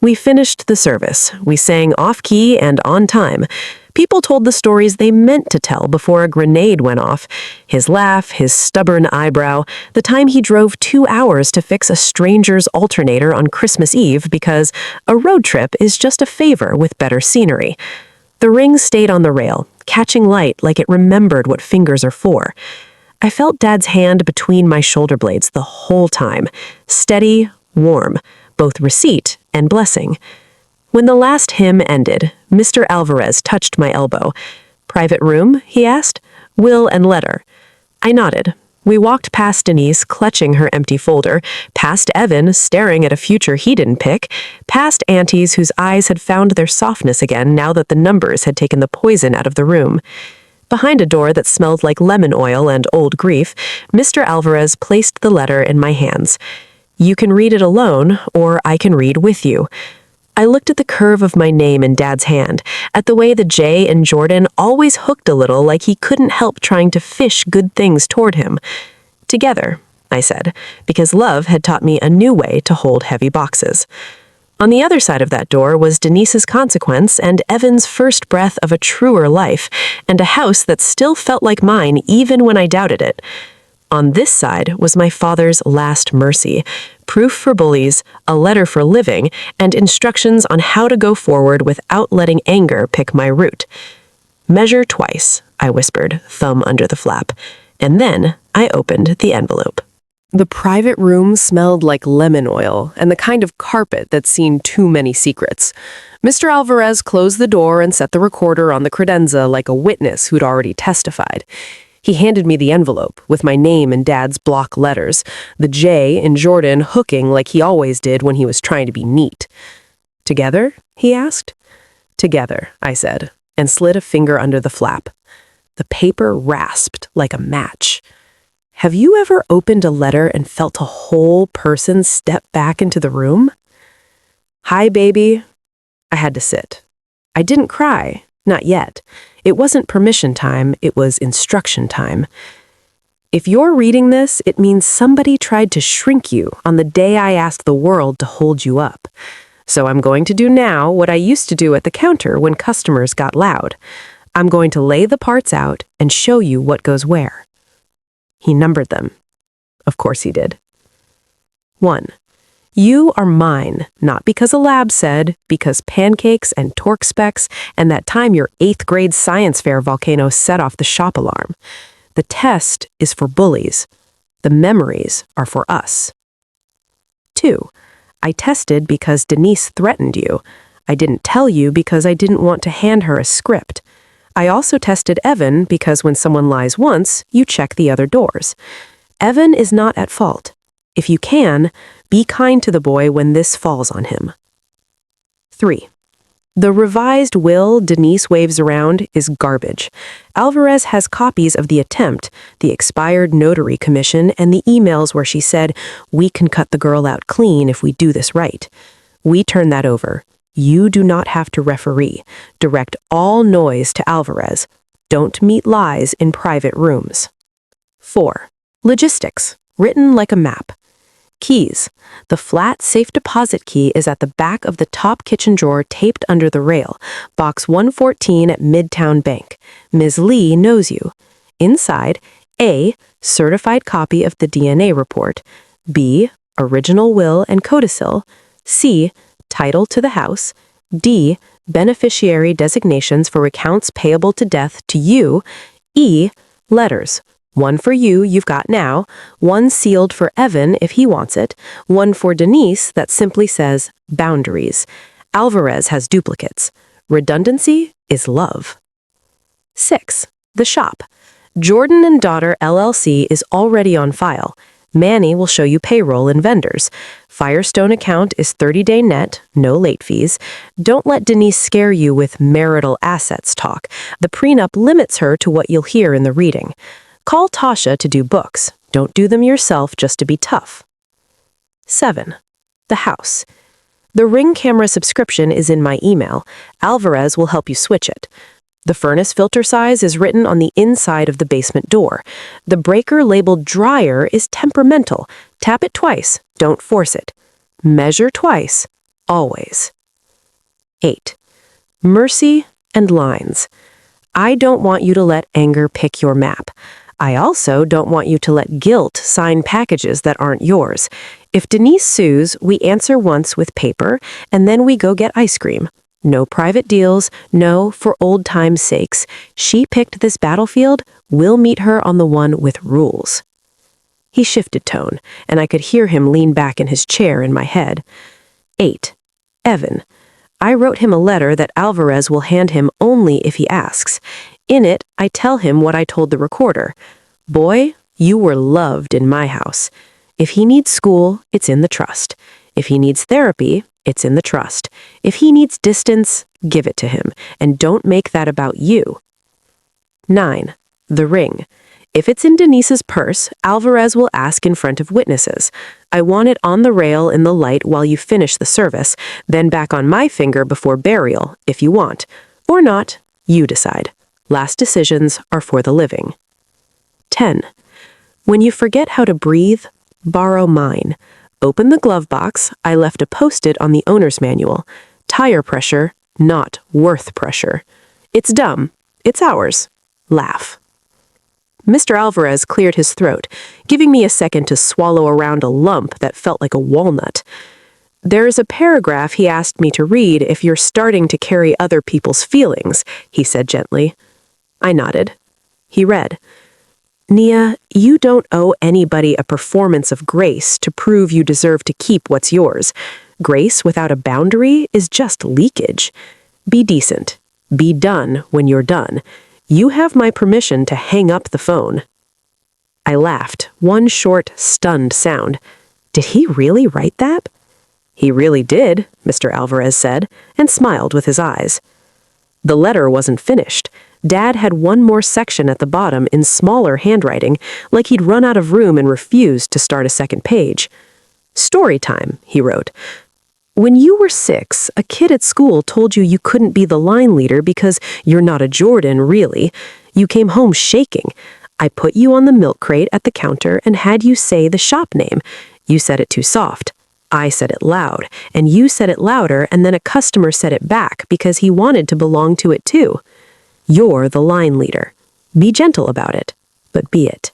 We finished the service. We sang off-key and on time. People told the stories they meant to tell before a grenade went off. His laugh, his stubborn eyebrow, the time he drove 2 hours to fix a stranger's alternator on Christmas Eve because a road trip is just a favor with better scenery. The ring stayed on the rail, catching light like it remembered what fingers are for. I felt Dad's hand between my shoulder blades the whole time, steady, warm, both receipt and blessing. When the last hymn ended, Mr. Alvarez touched my elbow. Private room, he asked. Will and letter. I nodded. We walked past Denise, clutching her empty folder, past Evan, staring at a future he didn't pick, past aunties whose eyes had found their softness again now that the numbers had taken the poison out of the room. Behind a door that smelled like lemon oil and old grief, Mr. Alvarez placed the letter in my hands. You can read it alone, or I can read with you. I looked at the curve of my name in Dad's hand, at the way the J in Jordan always hooked a little like he couldn't help trying to fish good things toward him. Together, I said, because love had taught me a new way to hold heavy boxes. On the other side of that door was Denise's consequence and Evan's first breath of a truer life, and a house that still felt like mine even when I doubted it. On this side was my father's last mercy, proof for bullies, a letter for living, and instructions on how to go forward without letting anger pick my root. Measure twice, I whispered, thumb under the flap, and then I opened the envelope. The private room smelled like lemon oil and the kind of carpet that's seen too many secrets. Mr. Alvarez closed the door and set the recorder on the credenza like a witness who'd already testified. He handed me the envelope with my name in Dad's block letters, the J in Jordan hooking like he always did when he was trying to be neat. Together? He asked. Together, I said, and slid a finger under the flap. The paper rasped like a match. Have you ever opened a letter and felt a whole person step back into the room? Hi, baby. I had to sit. I didn't cry, not yet. It wasn't permission time, it was instruction time. If you're reading this, it means somebody tried to shrink you on the day I asked the world to hold you up. So I'm going to do now what I used to do at the counter when customers got loud. I'm going to lay the parts out and show you what goes where. He numbered them. Of course he did. 1. You are mine, not because a lab said, because pancakes and torque specs and that time your 8th grade science fair volcano set off the shop alarm. The test is for bullies. The memories are for us. 2. I tested because Denise threatened you. I didn't tell you because I didn't want to hand her a script. I also tested Evan because when someone lies once, you check the other doors. Evan is not at fault. If you can, be kind to the boy when this falls on him. 3. The revised will Denise waves around is garbage. Alvarez has copies of the attempt, the expired notary commission, and the emails where she said, "We can cut the girl out clean if we do this right." We turn that over. You do not have to referee. Direct all noise to Alvarez. Don't meet lies in private rooms. 4. Logistics, written like a map. Keys. The flat safe deposit key is at the back of the top kitchen drawer taped under the rail, box 114 at Midtown Bank. Ms. Lee knows you. Inside, A, certified copy of the DNA report. B, original will and codicil. C, title to the house. D, beneficiary designations for accounts payable to death to you. E, letters. One for you, you've got now. One sealed for Evan if he wants it. One for Denise that simply says, boundaries. Alvarez has duplicates. Redundancy is love. 6. The shop. Jordan and Daughter LLC is already on file. Manny will show you payroll and vendors. Firestone account is 30-day net, no late fees. Don't let Denise scare you with marital assets talk. The prenup limits her to what you'll hear in the reading. Call Tasha to do books. Don't do them yourself just to be tough. 7. The house. The Ring camera subscription is in my email. Alvarez will help you switch it. The furnace filter size is written on the inside of the basement door. The breaker labeled dryer is temperamental. Tap it twice. Don't force it. Measure twice. Always. 8. Mercy and lines. I don't want you to let anger pick your map. I also don't want you to let guilt sign packages that aren't yours. If Denise sues, we answer once with paper, and then we go get ice cream. No private deals, no for old time's sakes. She picked this battlefield, we'll meet her on the one with rules. He shifted tone, and I could hear him lean back in his chair in my head. 8. Evan. I wrote him a letter that Alvarez will hand him only if he asks. In it, I tell him what I told the recorder. Boy, you were loved in my house. If he needs school, it's in the trust. If he needs therapy, it's in the trust. If he needs distance, give it to him, and don't make that about you. 9. The ring. If it's in Denise's purse, Alvarez will ask in front of witnesses. I want it on the rail in the light while you finish the service, then back on my finger before burial, if you want. Or not, you decide. Last decisions are for the living. 10. When you forget how to breathe, borrow mine. Open the glove box. I left a post-it on the owner's manual. Tire pressure, not worth pressure. It's dumb. It's ours. Laugh. Mr. Alvarez cleared his throat, giving me a second to swallow around a lump that felt like a walnut. There is a paragraph he asked me to read if you're starting to carry other people's feelings, he said gently. I nodded. He read, Nia, you don't owe anybody a performance of grace to prove you deserve to keep what's yours. Grace without a boundary is just leakage. Be decent. Be done when you're done. You have my permission to hang up the phone. I laughed, one short, stunned sound. Did he really write that? He really did, Mr. Alvarez said, and smiled with his eyes. The letter wasn't finished. Dad had one more section at the bottom in smaller handwriting, like he'd run out of room and refused to start a second page. Storytime, he wrote. When you were 6, a kid at school told you couldn't be the line leader because you're not a Jordan, really. You came home shaking. I put you on the milk crate at the counter and had you say the shop name. You said it too soft. I said it loud, and you said it louder, and then a customer said it back because he wanted to belong to it too. You're the line leader. Be gentle about it, but be it.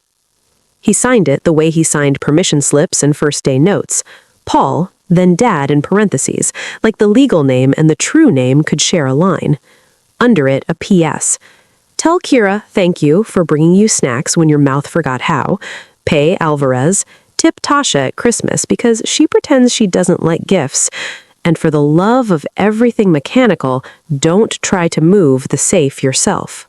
He signed it the way he signed permission slips and first day notes. Paul, then Dad in parentheses, like the legal name and the true name could share a line. Under it, a P.S. Tell Kira thank you for bringing you snacks when your mouth forgot how. Pay Alvarez. Tip Tasha at Christmas because she pretends she doesn't like gifts. And for the love of everything mechanical, don't try to move the safe yourself.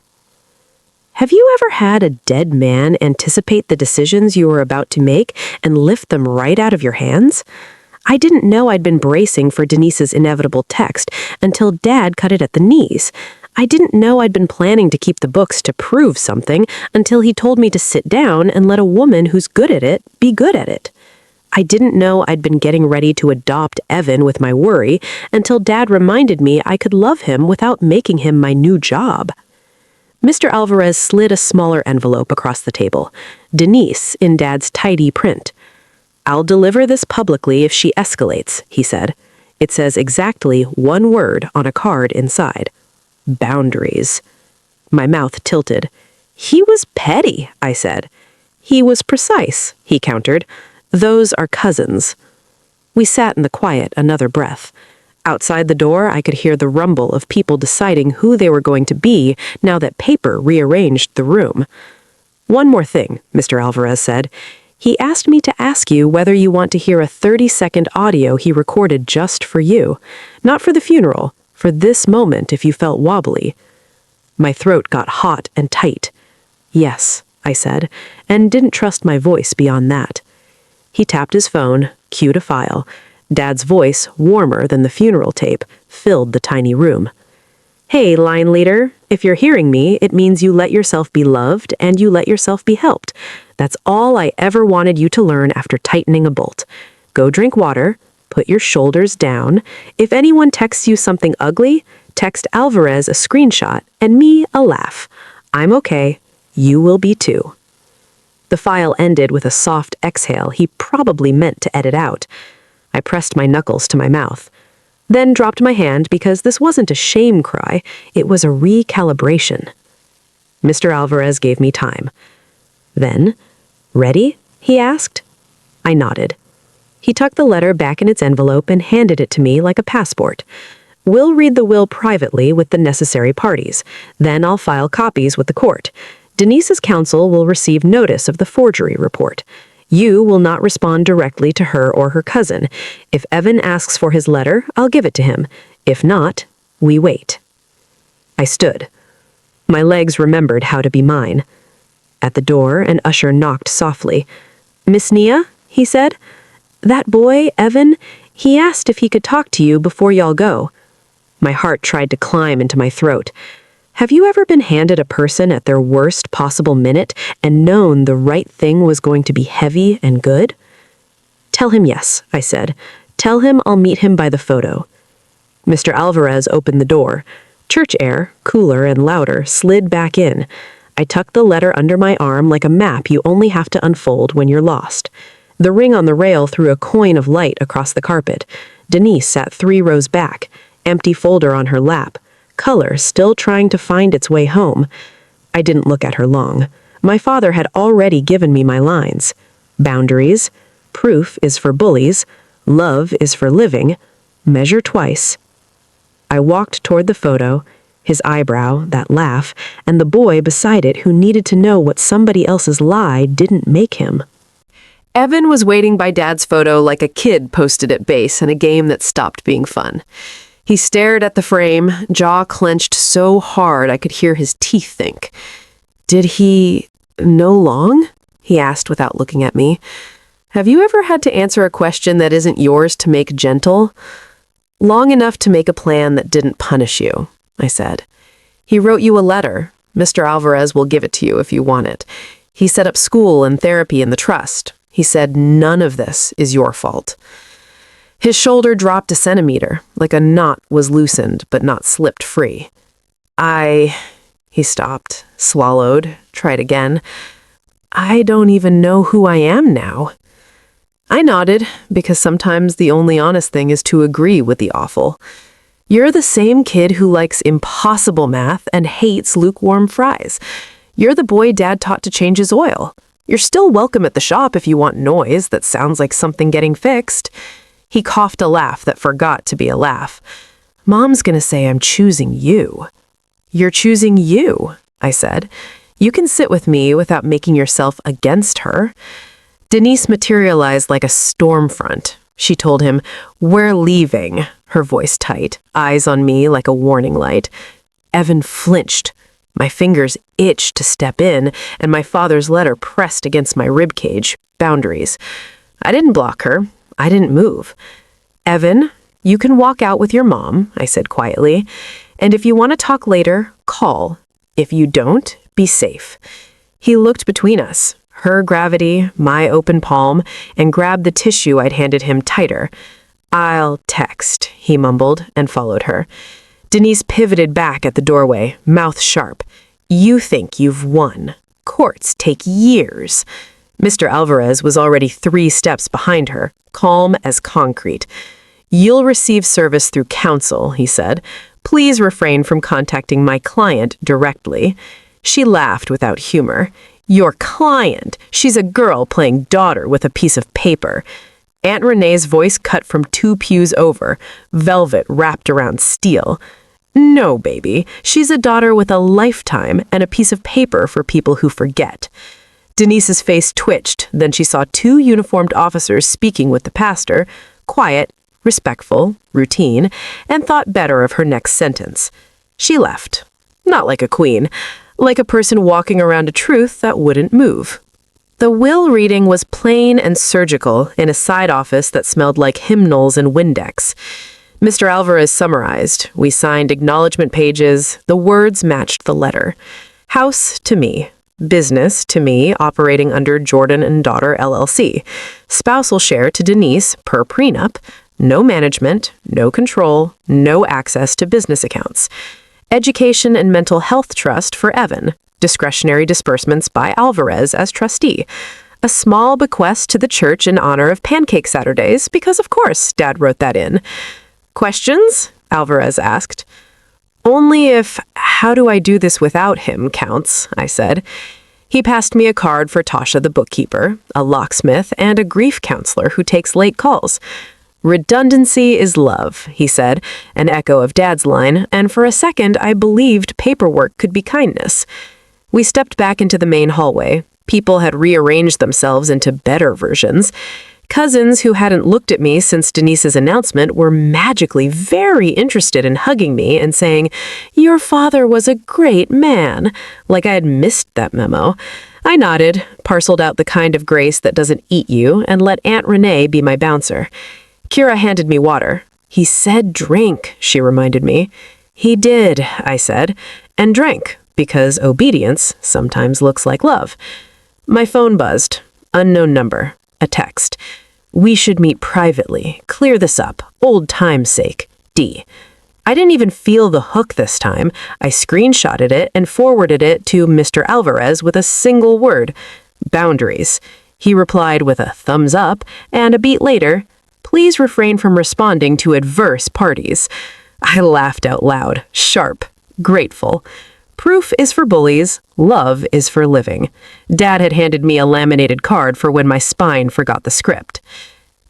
Have you ever had a dead man anticipate the decisions you were about to make and lift them right out of your hands? I didn't know I'd been bracing for Denise's inevitable text until Dad cut it at the knees. I didn't know I'd been planning to keep the books to prove something until he told me to sit down and let a woman who's good at it be good at it. I didn't know I'd been getting ready to adopt Evan with my worry until Dad reminded me I could love him without making him my new job. Mr. Alvarez slid a smaller envelope across the table. Denise in Dad's tidy print. I'll deliver this publicly if she escalates, he said. It says exactly one word on a card inside. Boundaries. My mouth tilted. He was petty, I said. He was precise, he countered. Those are cousins. We sat in the quiet another breath. Outside the door, I could hear the rumble of people deciding who they were going to be now that paper rearranged the room. One more thing, Mr. Alvarez said. He asked me to ask you whether you want to hear a 30-second audio he recorded just for you. Not for the funeral, for this moment if you felt wobbly. My throat got hot and tight. Yes, I said, and didn't trust my voice beyond that. He tapped his phone, cued a file. Dad's voice, warmer than the funeral tape, filled the tiny room. Hey, line leader, if you're hearing me, it means you let yourself be loved and you let yourself be helped. That's all I ever wanted you to learn after tightening a bolt. Go drink water, put your shoulders down. If anyone texts you something ugly, text Alvarez a screenshot and me a laugh. I'm okay. You will be too. The file ended with a soft exhale he probably meant to edit out. I pressed my knuckles to my mouth, then dropped my hand because this wasn't a shame cry, it was a recalibration. Mr. Alvarez gave me time. Then, ready? He asked. I nodded. He tucked the letter back in its envelope and handed it to me like a passport. We'll read the will privately with the necessary parties. Then I'll file copies with the court. Denise's counsel will receive notice of the forgery report. You will not respond directly to her or her cousin. If Evan asks for his letter, I'll give it to him. If not, we wait. I stood. My legs remembered how to be mine. At the door, an usher knocked softly. Miss Nia, he said. That boy, Evan, he asked if he could talk to you before y'all go. My heart tried to climb into my throat. Have you ever been handed a person at their worst possible minute and known the right thing was going to be heavy and good? Tell him yes, I said. Tell him I'll meet him by the photo. Mr. Alvarez opened the door. Church air, cooler and louder, slid back in. I tucked the letter under my arm like a map you only have to unfold when you're lost. The ring on the rail threw a coin of light across the carpet. Denise sat 3 rows back, empty folder on her lap. Color still trying to find its way home. I didn't look at her long. My father had already given me my lines. Boundaries. Proof is for bullies. Love is for living. Measure twice. I walked toward the photo, his eyebrow, that laugh, and the boy beside it who needed to know what somebody else's lie didn't make him. Evan was waiting by Dad's photo like a kid posted at base in a game that stopped being fun. He stared at the frame, jaw clenched so hard I could hear his teeth think. Did he know long? He asked without looking at me. Have you ever had to answer a question that isn't yours to make gentle? Long enough to make a plan that didn't punish you, I said. He wrote you a letter. Mr. Alvarez will give it to you if you want it. He set up school and therapy in the trust. He said none of this is your fault. His shoulder dropped a centimeter, like a knot was loosened but not slipped free. He stopped, swallowed, tried again. I don't even know who I am now. I nodded, because sometimes the only honest thing is to agree with the awful. You're the same kid who likes impossible math and hates lukewarm fries. You're the boy Dad taught to change his oil. You're still welcome at the shop if you want noise that sounds like something getting fixed. He coughed a laugh that forgot to be a laugh. Mom's gonna say I'm choosing you. You're choosing you, I said. You can sit with me without making yourself against her. Denise materialized like a storm front. She told him, "We're leaving," her voice tight, eyes on me like a warning light. Evan flinched. My fingers itched to step in, and my father's letter pressed against my ribcage. Boundaries. I didn't block her. I didn't move. "Evan, you can walk out with your mom," I said quietly. "And if you want to talk later, call. If you don't, be safe." He looked between us, her gravity, my open palm, and grabbed the tissue I'd handed him tighter. "I'll text," he mumbled, and followed her. Denise pivoted back at the doorway, mouth sharp. "You think you've won. Courts take years." Mr. Alvarez was already 3 steps behind her, calm as concrete. "You'll receive service through counsel," he said. "Please refrain from contacting my client directly." She laughed without humor. "Your client? She's a girl playing daughter with a piece of paper." Aunt Renee's voice cut from 2 pews over, velvet wrapped around steel. "No, baby. She's a daughter with a lifetime and a piece of paper for people who forget." Denise's face twitched, then she saw 2 uniformed officers speaking with the pastor, quiet, respectful, routine, and thought better of her next sentence. She left. Not like a queen, like a person walking around a truth that wouldn't move. The will reading was plain and surgical in a side office that smelled like hymnals and Windex. Mr. Alvarez summarized. We signed acknowledgement pages. The words matched the letter. House to me. Business to me, operating under Jordan and Daughter LLC. Spousal share to Denise, per prenup. No management, no control, no access to business accounts. Education and mental health trust for Evan. Discretionary disbursements by Alvarez as trustee. A small bequest to the church in honor of Pancake Saturdays, because of course Dad wrote that in. "Questions?" Alvarez asked. "Only if 'how do I do this without him' counts," I said. He passed me a card for Tasha the bookkeeper, a locksmith, and a grief counselor who takes late calls. "Redundancy is love," he said, an echo of Dad's line, and for a second I believed paperwork could be kindness. We stepped back into the main hallway. People had rearranged themselves into better versions. Cousins who hadn't looked at me since Denise's announcement were magically very interested in hugging me and saying, "Your father was a great man," like I had missed that memo. I nodded, parceled out the kind of grace that doesn't eat you, and let Aunt Renee be my bouncer. Kira handed me water. "He said drink," she reminded me. "He did," I said, and drank, because obedience sometimes looks like love. My phone buzzed. Unknown number. A text. "We should meet privately. Clear this up. Old time's sake. D." I didn't even feel the hook this time. I screenshotted it and forwarded it to Mr. Alvarez with a single word. Boundaries. He replied with a thumbs up, and a beat later, "Please refrain from responding to adverse parties." I laughed out loud, sharp, grateful. Proof is for bullies, love is for living. Dad had handed me a laminated card for when my spine forgot the script.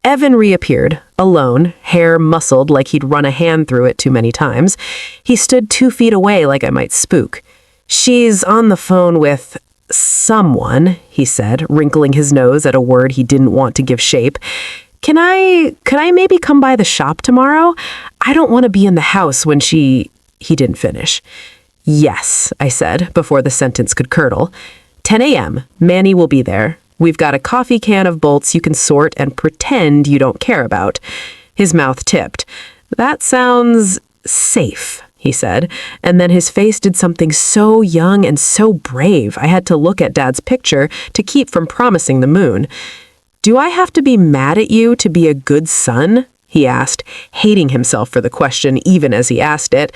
Evan reappeared, alone, hair muscled like he'd run a hand through it too many times. He stood 2 feet away like I might spook. "She's on the phone with someone," he said, wrinkling his nose at a word he didn't want to give shape. Could I maybe come by the shop tomorrow? I don't want to be in the house when He didn't finish. "Yes," I said, before the sentence could curdle. 10 a.m. Manny will be there. We've got a coffee can of bolts you can sort and pretend you don't care about. His mouth tipped. "That sounds safe," he said, and then his face did something so young and so brave I had to look at Dad's picture to keep from promising the moon. "Do I have to be mad at you to be a good son?" he asked, hating himself for the question even as he asked it.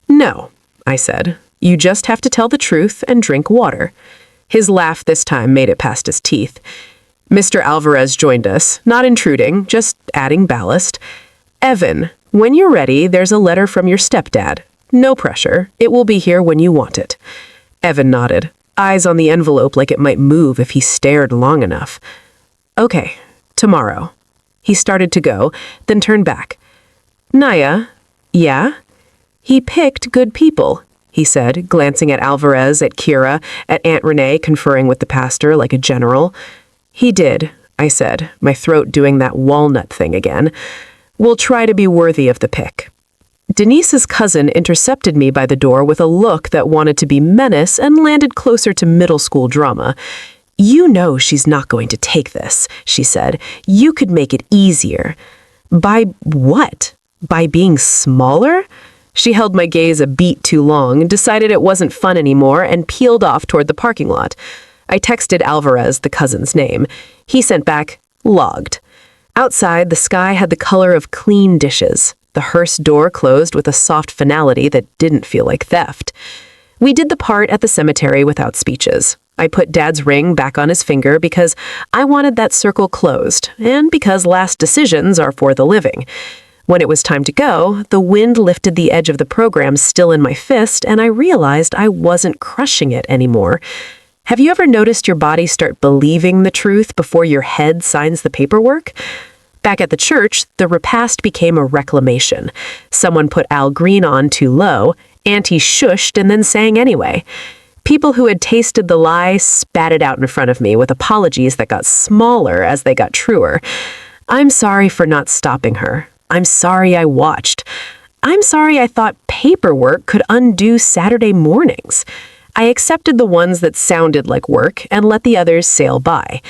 "No," I said. "You just have to tell the truth and drink water." His laugh this time made it past his teeth. Mr. Alvarez joined us, not intruding, just adding ballast. Evan, when you're ready, there's a letter from your stepdad. No pressure. It will be here when you want it. Evan nodded, eyes on the envelope like it might move if he stared long enough. Okay, tomorrow. He started to go, then turned back. Naya, yeah? He picked good people, he said, glancing at Alvarez, at Kira, at Aunt Renee conferring with the pastor like a general. He did, I said, my throat doing that walnut thing again. We'll try to be worthy of the pick. Denise's cousin intercepted me by the door with a look that wanted to be menace and landed closer to middle school drama. You know she's not going to take this, she said. You could make it easier. By what? By being smaller? She held my gaze a beat too long, decided it wasn't fun anymore, and peeled off toward the parking lot. I texted Alvarez the cousin's name. He sent back, logged. Outside, the sky had the color of clean dishes. The hearse door closed with a soft finality that didn't feel like theft. We did the part at the cemetery without speeches. I put Dad's ring back on his finger because I wanted that circle closed, and because last decisions are for the living. When it was time to go, the wind lifted the edge of the program still in my fist, and I realized I wasn't crushing it anymore. Have you ever noticed your body start believing the truth before your head signs the paperwork? Back at the church, the repast became a reclamation. Someone put Al Green on too low, Auntie shushed and then sang anyway. People who had tasted the lie spat it out in front of me with apologies that got smaller as they got truer. I'm sorry for not stopping her. I'm sorry I watched. I'm sorry I thought paperwork could undo Saturday mornings. I accepted the ones that sounded like work and let the others sail by.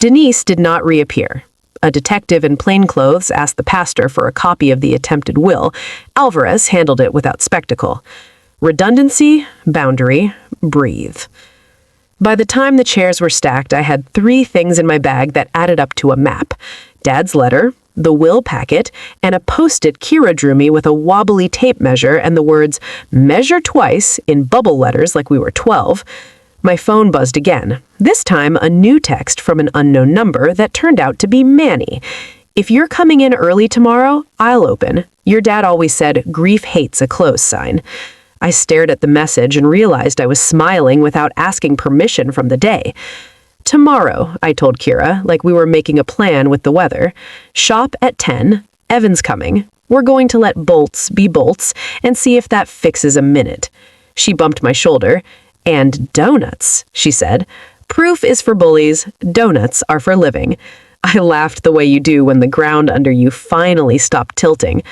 Denise did not reappear. A detective in plainclothes asked the pastor for a copy of the attempted will. Alvarez handled it without spectacle. Redundancy, boundary, breathe. By the time the chairs were stacked, I had 3 things in my bag that added up to a map. Dad's letter, the will packet, and a post-it Kira drew me with a wobbly tape measure and the words, measure twice, in bubble letters like we were 12. My phone buzzed again, this time a new text from an unknown number that turned out to be Manny. If you're coming in early tomorrow, I'll open. Your dad always said, grief hates a close sign. I stared at the message and realized I was smiling without asking permission from the day. Tomorrow, I told Kira, like we were making a plan with the weather. Shop at 10. Evan's coming. We're going to let bolts be bolts and see if that fixes a minute. She bumped my shoulder. And donuts, she said. Proof is for bullies, donuts are for living. I laughed the way you do when the ground under you finally stopped tilting.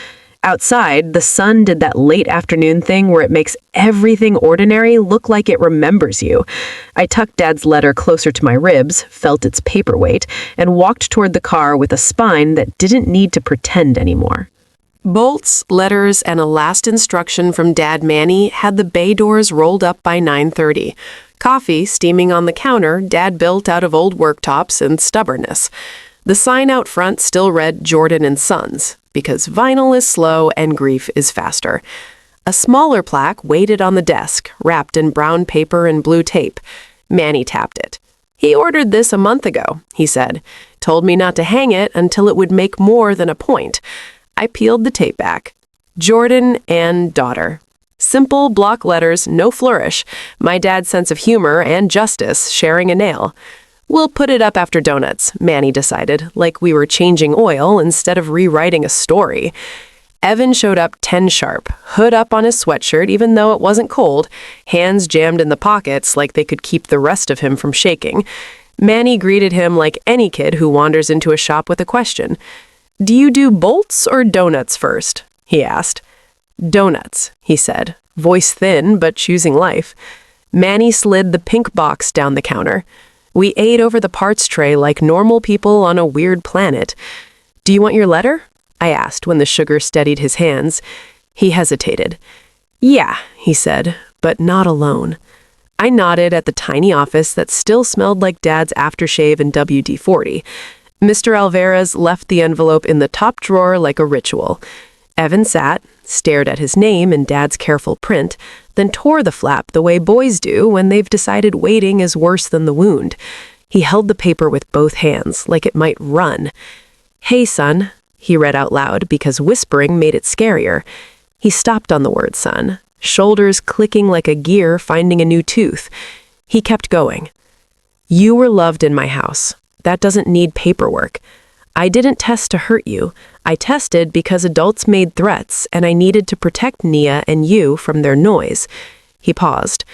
Outside, the sun did that late afternoon thing where it makes everything ordinary look like it remembers you. I tucked Dad's letter closer to my ribs, felt its paperweight, and walked toward the car with a spine that didn't need to pretend anymore. Bolts, letters, and a last instruction from Dad Manny had the bay doors rolled up by 9:30. Coffee steaming on the counter Dad built out of old worktops and stubbornness. The sign out front still read Jordan and Sons, because vinyl is slow and grief is faster. A smaller plaque waited on the desk, wrapped in brown paper and blue tape. Manny tapped it. He ordered this a month ago, he said. Told me not to hang it until it would make more than a point. I peeled the tape back. Jordan and daughter. Simple block letters, no flourish. My dad's sense of humor and justice sharing a nail. We'll put it up after donuts, Manny decided, like we were changing oil instead of rewriting a story. Evan showed up 10 sharp, hood up on his sweatshirt even though it wasn't cold, hands jammed in the pockets like they could keep the rest of him from shaking. Manny greeted him like any kid who wanders into a shop with a question. Do you do bolts or donuts first? He asked. Donuts, he said, voice thin but choosing life. Manny slid the pink box down the counter. We ate over the parts tray like normal people on a weird planet. Do you want your letter? I asked when the sugar steadied his hands. He hesitated. Yeah, he said, but not alone. I nodded at the tiny office that still smelled like Dad's aftershave and WD-40. Mr. Alvarez left the envelope in the top drawer like a ritual. Evan sat, stared at his name in Dad's careful print, then tore the flap the way boys do when they've decided waiting is worse than the wound. He held the paper with both hands, like it might run. "Hey, son," he read out loud because whispering made it scarier. He stopped on the word son, shoulders clicking like a gear finding a new tooth. He kept going. "You were loved in my house. That doesn't need paperwork. I didn't test to hurt you. I tested because adults made threats, and I needed to protect Nia and you from their noise." He paused.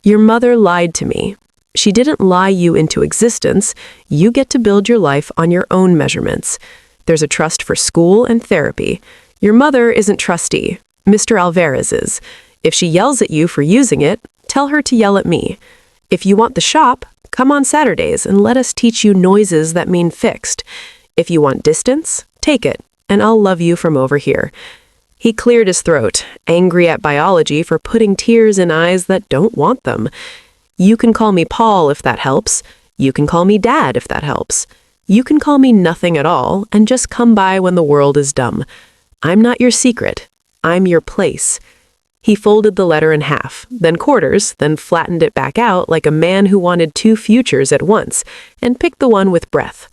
"Your mother lied to me. She didn't lie you into existence. You get to build your life on your own measurements. There's a trust for school and therapy. Your mother isn't trustee. Mr. Alvarez is. If she yells at you for using it, tell her to yell at me. If you want the shop, come on Saturdays and let us teach you noises that mean fixed. If you want distance, take it, and I'll love you from over here." He cleared his throat, angry at biology for putting tears in eyes that don't want them. "You can call me Paul if that helps. You can call me Dad if that helps. You can call me nothing at all and just come by when the world is dumb. I'm not your secret. I'm your place." He folded the letter in half, then quarters, then flattened it back out like a man who wanted two futures at once, and picked the one with breath.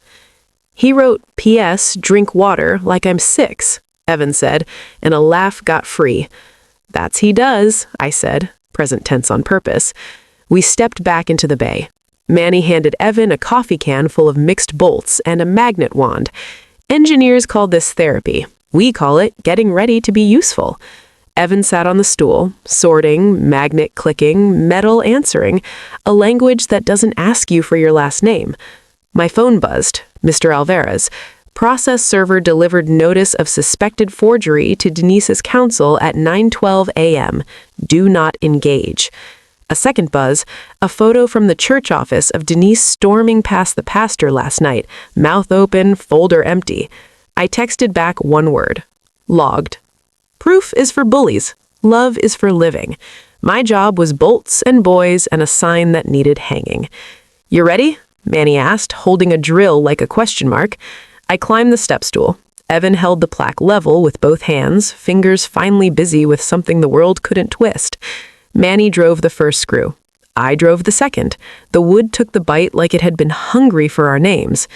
He wrote, "P.S. Drink water like I'm 6, Evan said, and a laugh got free. "That's he does," I said, present tense on purpose. We stepped back into the bay. Manny handed Evan a coffee can full of mixed bolts and a magnet wand. Engineers call this therapy. We call it getting ready to be useful. Evan sat on the stool, sorting, magnet clicking, metal answering, a language that doesn't ask you for your last name. My phone buzzed. Mr. Alvarez. Process server delivered notice of suspected forgery to Denise's counsel at 9:12 a.m. Do not engage. A second buzz, a photo from the church office of Denise storming past the pastor last night, mouth open, folder empty. I texted back one word. Logged. Proof is for bullies. Love is for living. My job was bolts and boys and a sign that needed hanging. "You ready?" Manny asked, holding a drill like a question mark. I climbed the step stool. Evan held the plaque level with both hands, fingers finally busy with something the world couldn't twist. Manny drove the first screw. I drove the second. The wood took the bite like it had been hungry for our names.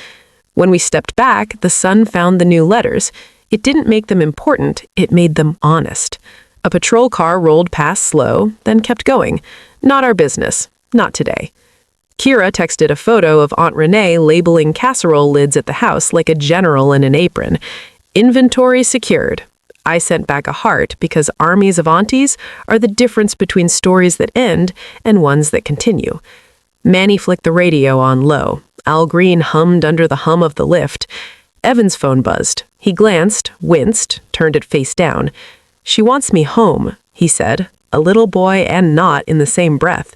When we stepped back, the sun found the new letters. It didn't make them important, it made them honest. A patrol car rolled past slow, then kept going. Not our business. Not today. Kira texted a photo of Aunt Renee labeling casserole lids at the house like a general in an apron. Inventory secured. I sent back a heart because armies of aunties are the difference between stories that end and ones that continue. Manny flicked the radio on low. Al Green hummed under the hum of the lift. Evan's phone buzzed. He glanced, winced, turned it face down. "She wants me home," he said, a little boy and not in the same breath.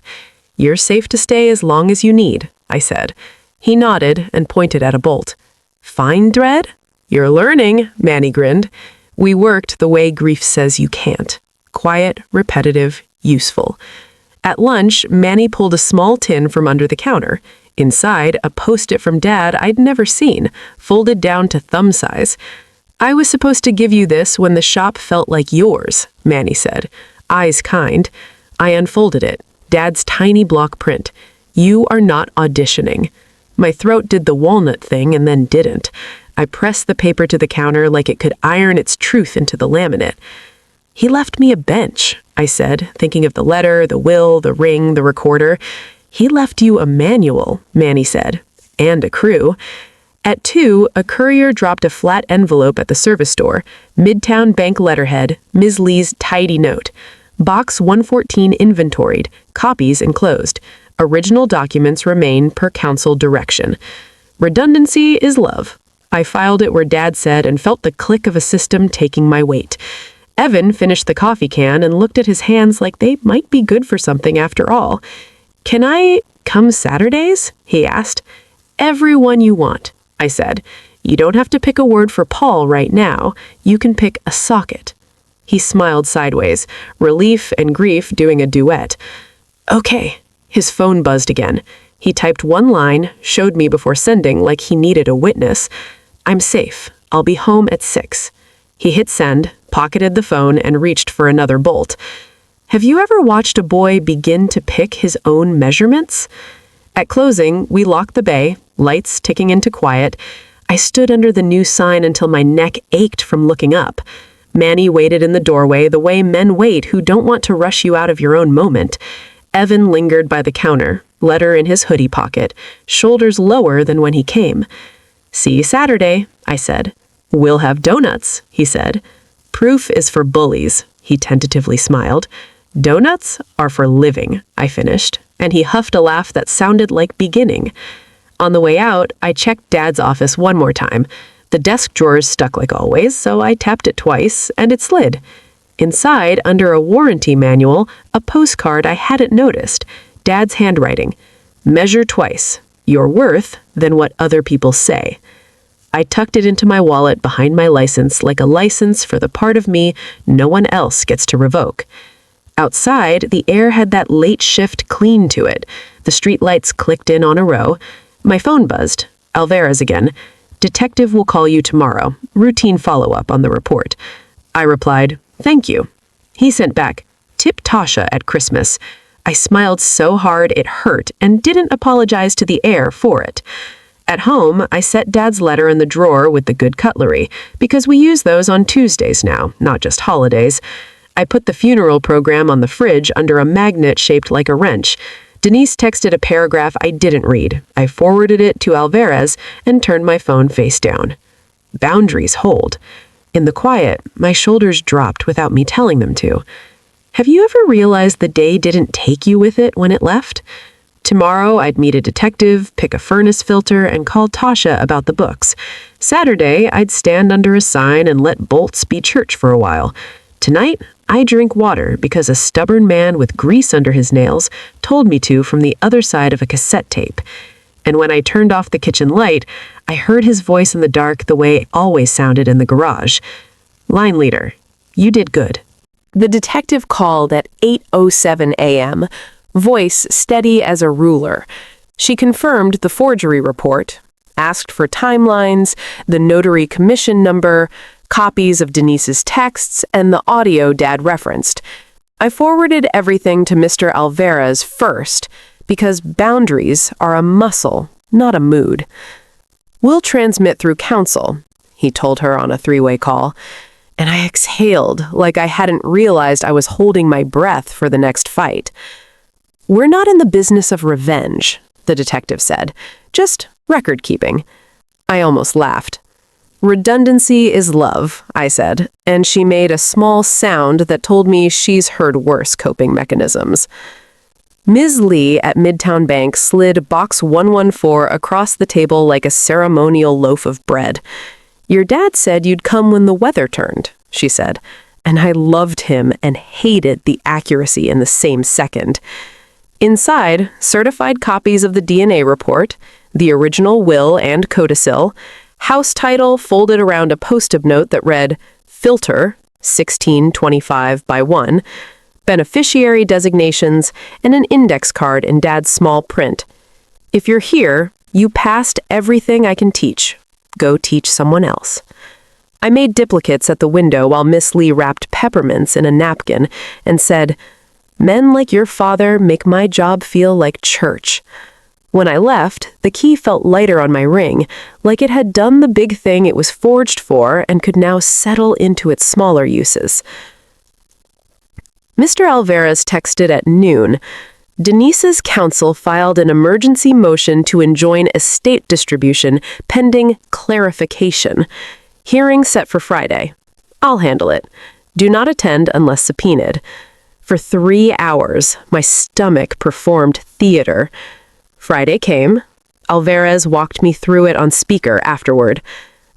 "You're safe to stay as long as you need," I said. He nodded and pointed at a bolt. "Fine thread?" "You're learning," Manny grinned. We worked the way grief says you can't. Quiet, repetitive, useful. At lunch, Manny pulled a small tin from under the counter. Inside, a post-it from Dad I'd never seen, folded down to thumb size. "I was supposed to give you this when the shop felt like yours," Manny said. Eyes kind. I unfolded it. Dad's tiny block print. "You are not auditioning." My throat did the walnut thing and then didn't. I pressed the paper to the counter like it could iron its truth into the laminate. "He left me a bench," I said, thinking of the letter, the will, the ring, the recorder. "He left you a manual," Manny said, "and a crew." At 2, a courier dropped a flat envelope at the service store. Midtown Bank letterhead, Ms. Lee's tidy note. Box 114 inventoried, copies enclosed. Original documents remain per council direction. Redundancy is love. I filed it where Dad said and felt the click of a system taking my weight. Evan finished the coffee can and looked at his hands like they might be good for something after all. "Can I come Saturdays?" he asked. "Everyone you want," I said. "You don't have to pick a word for Paul right now. You can pick a socket." He smiled sideways, relief and grief doing a duet. "Okay." His phone buzzed again. He typed one line, showed me before sending like he needed a witness. "I'm safe. I'll be home at 6. He hit send, pocketed the phone, and reached for another bolt. Have you ever watched a boy begin to pick his own measurements? At closing, we locked the bay, lights ticking into quiet. I stood under the new sign until my neck ached from looking up. Manny waited in the doorway the way men wait who don't want to rush you out of your own moment. Evan lingered by the counter, letter in his hoodie pocket, shoulders lower than when he came. "See you Saturday," I said. "We'll have donuts," he said. "Proof is for bullies," he tentatively smiled. "Donuts are for living," I finished, and he huffed a laugh that sounded like beginning. On the way out, I checked Dad's office one more time. The desk drawers stuck like always, so I tapped it twice, and it slid. Inside, under a warranty manual, a postcard I hadn't noticed. Dad's handwriting. "Measure twice. Your worth than what other people say." I tucked it into my wallet behind my license like a license for the part of me no one else gets to revoke. Outside, the air had that late shift clean to it. The streetlights clicked in on a row. My phone buzzed. Alvarez again. "Detective will call you tomorrow. Routine follow-up on the report." I replied, "Thank you." He sent back, "Tip Tasha at Christmas." I smiled so hard it hurt and didn't apologize to the air for it. At home, I set Dad's letter in the drawer with the good cutlery, because we use those on Tuesdays now, not just holidays. I put the funeral program on the fridge under a magnet shaped like a wrench. Denise texted a paragraph I didn't read. I forwarded it to Alvarez and turned my phone face down. Boundaries hold. In the quiet, my shoulders dropped without me telling them to. Have you ever realized the day didn't take you with it when it left? Tomorrow, I'd meet a detective, pick a furnace filter, and call Tasha about the books. Saturday, I'd stand under a sign and let bolts be church for a while. Tonight, I drink water because a stubborn man with grease under his nails told me to from the other side of a cassette tape. And when I turned off the kitchen light, I heard his voice in the dark the way it always sounded in the garage. "Line leader, you did good." The detective called at 8:07 a.m., voice steady as a ruler. She confirmed the forgery report, asked for timelines, the notary commission number, copies of Denise's texts, and the audio Dad referenced. I forwarded everything to Mr. Alvarez first, because boundaries are a muscle, not a mood. "We'll transmit through counsel," he told her on a three-way call, and I exhaled like I hadn't realized I was holding my breath for the next fight. "We're not in the business of revenge," the detective said, "just record-keeping." I almost laughed. "Redundancy is love," I said, and she made a small sound that told me she's heard worse coping mechanisms. Ms. Lee at Midtown Bank slid box 114 across the table like a ceremonial loaf of bread. "Your dad said you'd come when the weather turned," she said, and I loved him and hated the accuracy in the same second. Inside, certified copies of the DNA report, the original will and codicil, house title folded around a post-it note that read, "Filter, 1625 by 1, beneficiary designations, and an index card in Dad's small print. If you're here, you passed everything I can teach. Go teach someone else." I made duplicates at the window while Miss Lee wrapped peppermints in a napkin and said, "Men like your father make my job feel like church." When I left, the key felt lighter on my ring, like it had done the big thing it was forged for and could now settle into its smaller uses. Mr. Alvarez texted at noon. Denise's counsel filed an emergency motion to enjoin estate distribution pending clarification. Hearing set for Friday. I'll handle it. Do not attend unless subpoenaed. For 3 hours, my stomach performed theater. Friday came. Alvarez walked me through it on speaker afterward.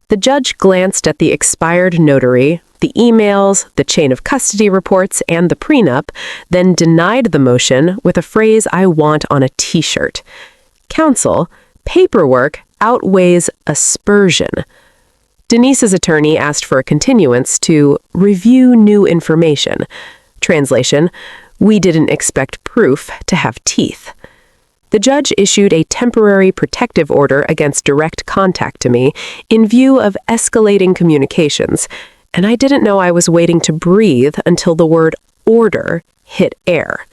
The judge glanced at the expired notary, the emails, the chain of custody reports, and the prenup, then denied the motion with a phrase I want on a t-shirt. Counsel, paperwork outweighs aspersion. Denise's attorney asked for a continuance to review new information. Translation, we didn't expect proof to have teeth. The judge issued a temporary protective order against direct contact to me in view of escalating communications, and I didn't know I was waiting to breathe until the word order hit air.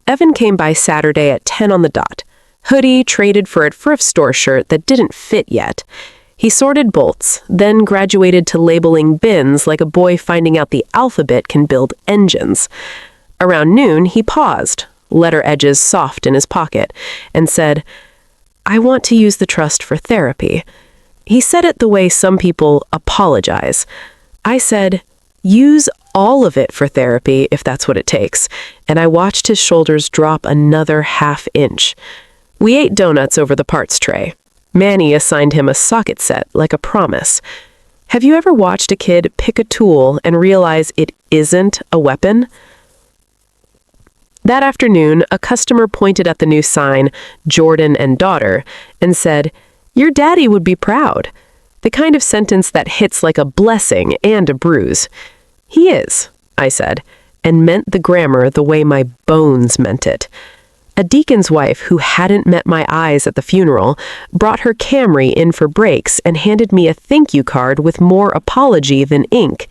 Evan came by Saturday at 10 on the dot. hoodie traded for a thrift store shirt that didn't fit yet. He sorted bolts, then graduated to labeling bins like a boy finding out the alphabet can build engines. Around noon, he paused, letter edges soft in his pocket, and said, "I want to use the trust for therapy." He said it the way some people apologize. I said, "Use all of it for therapy if that's what it takes," and I watched his shoulders drop another half-inch. We ate donuts over the parts tray. Manny assigned him a socket set, like a promise. Have you ever watched a kid pick a tool and realize it isn't a weapon? That afternoon, a customer pointed at the new sign, "Jordan and Daughter," and said, "Your daddy would be proud." The kind of sentence that hits like a blessing and a bruise. "He is," I said, and meant the grammar the way my bones meant it. A deacon's wife who hadn't met my eyes at the funeral brought her Camry in for brakes and handed me a thank you card with more apology than ink.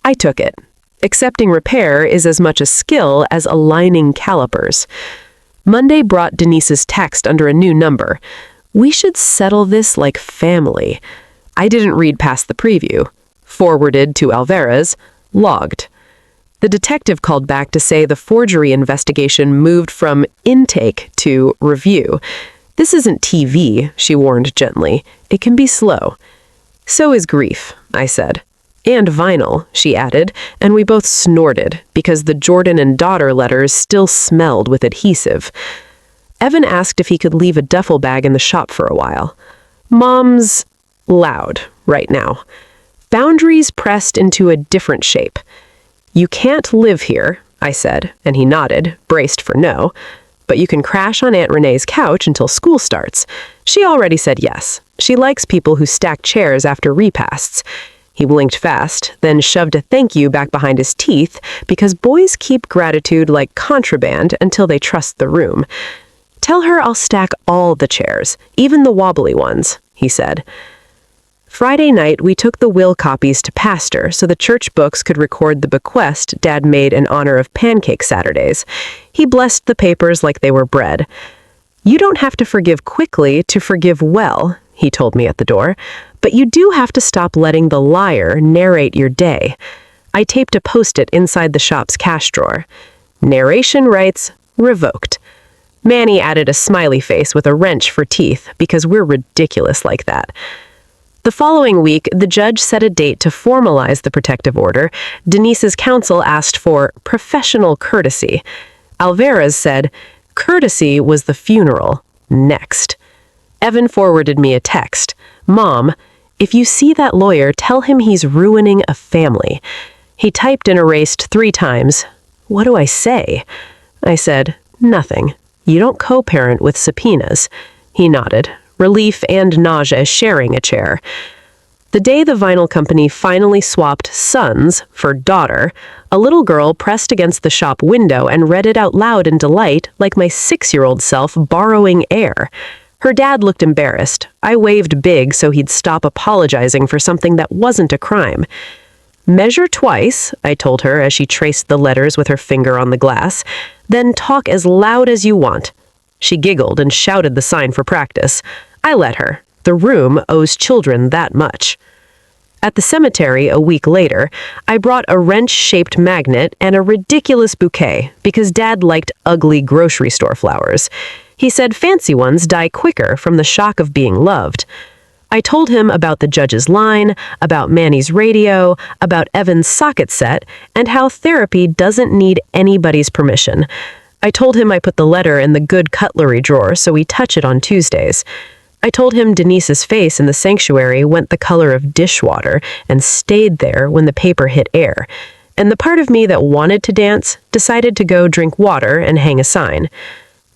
I took it. Accepting repair is as much a skill as aligning calipers. Monday brought Denise's text under a new number. "We should settle this like family." I didn't read past the preview. Forwarded to Alvarez. Logged. The detective called back to say the forgery investigation moved from intake to review. "This isn't TV," she warned gently. "It can be slow." "So is grief," I said. "And vinyl," she added, and we both snorted because the Jordan and Daughter letters still smelled with adhesive. Evan asked if he could leave a duffel bag in the shop for a while. Mom's loud right now. Boundaries pressed into a different shape. "You can't live here," I said, and he nodded, braced for no. "But you can crash on Aunt Renee's couch until school starts." She already said yes. She likes people who stack chairs after repasts. He blinked fast, then shoved a thank you back behind his teeth because boys keep gratitude like contraband until they trust the room. "Tell her I'll stack all the chairs, even the wobbly ones," he said. Friday night, we took the will copies to Pastor so the church books could record the bequest Dad made in honor of Pancake Saturdays. He blessed the papers like they were bread. "You don't have to forgive quickly to forgive well," he told me at the door, "but you do have to stop letting the liar narrate your day." I taped a post-it inside the shop's cash drawer. Narration rights revoked. Manny added a smiley face with a wrench for teeth because we're ridiculous like that. The following week, the judge set a date to formalize the protective order. Denise's counsel asked for professional courtesy. Alvarez said, "Courtesy was the funeral. Next." Evan forwarded me a text. "Mom, if you see that lawyer, tell him he's ruining a family." He typed and erased 3 times. "What do I say?" I said, "Nothing. You don't co-parent with subpoenas." He nodded. Relief and nausea sharing a chair. The day the vinyl company finally swapped sons for daughter, a little girl pressed against the shop window and read it out loud in delight like my 6-year-old self borrowing air. Her dad looked embarrassed. I waved big so he'd stop apologizing for something that wasn't a crime. "Measure twice," I told her as she traced the letters with her finger on the glass. "Then talk as loud as you want." She giggled and shouted the sign for practice. I let her. The room owes children that much. At the cemetery a week later, I brought a wrench-shaped magnet and a ridiculous bouquet because Dad liked ugly grocery store flowers. He said fancy ones die quicker from the shock of being loved. I told him about the judge's line, about Manny's radio, about Evan's socket set, and how therapy doesn't need anybody's permission. I told him I put the letter in the good cutlery drawer so we touch it on Tuesdays. I told him Denise's face in the sanctuary went the color of dishwater and stayed there when the paper hit air. And the part of me that wanted to dance decided to go drink water and hang a sign.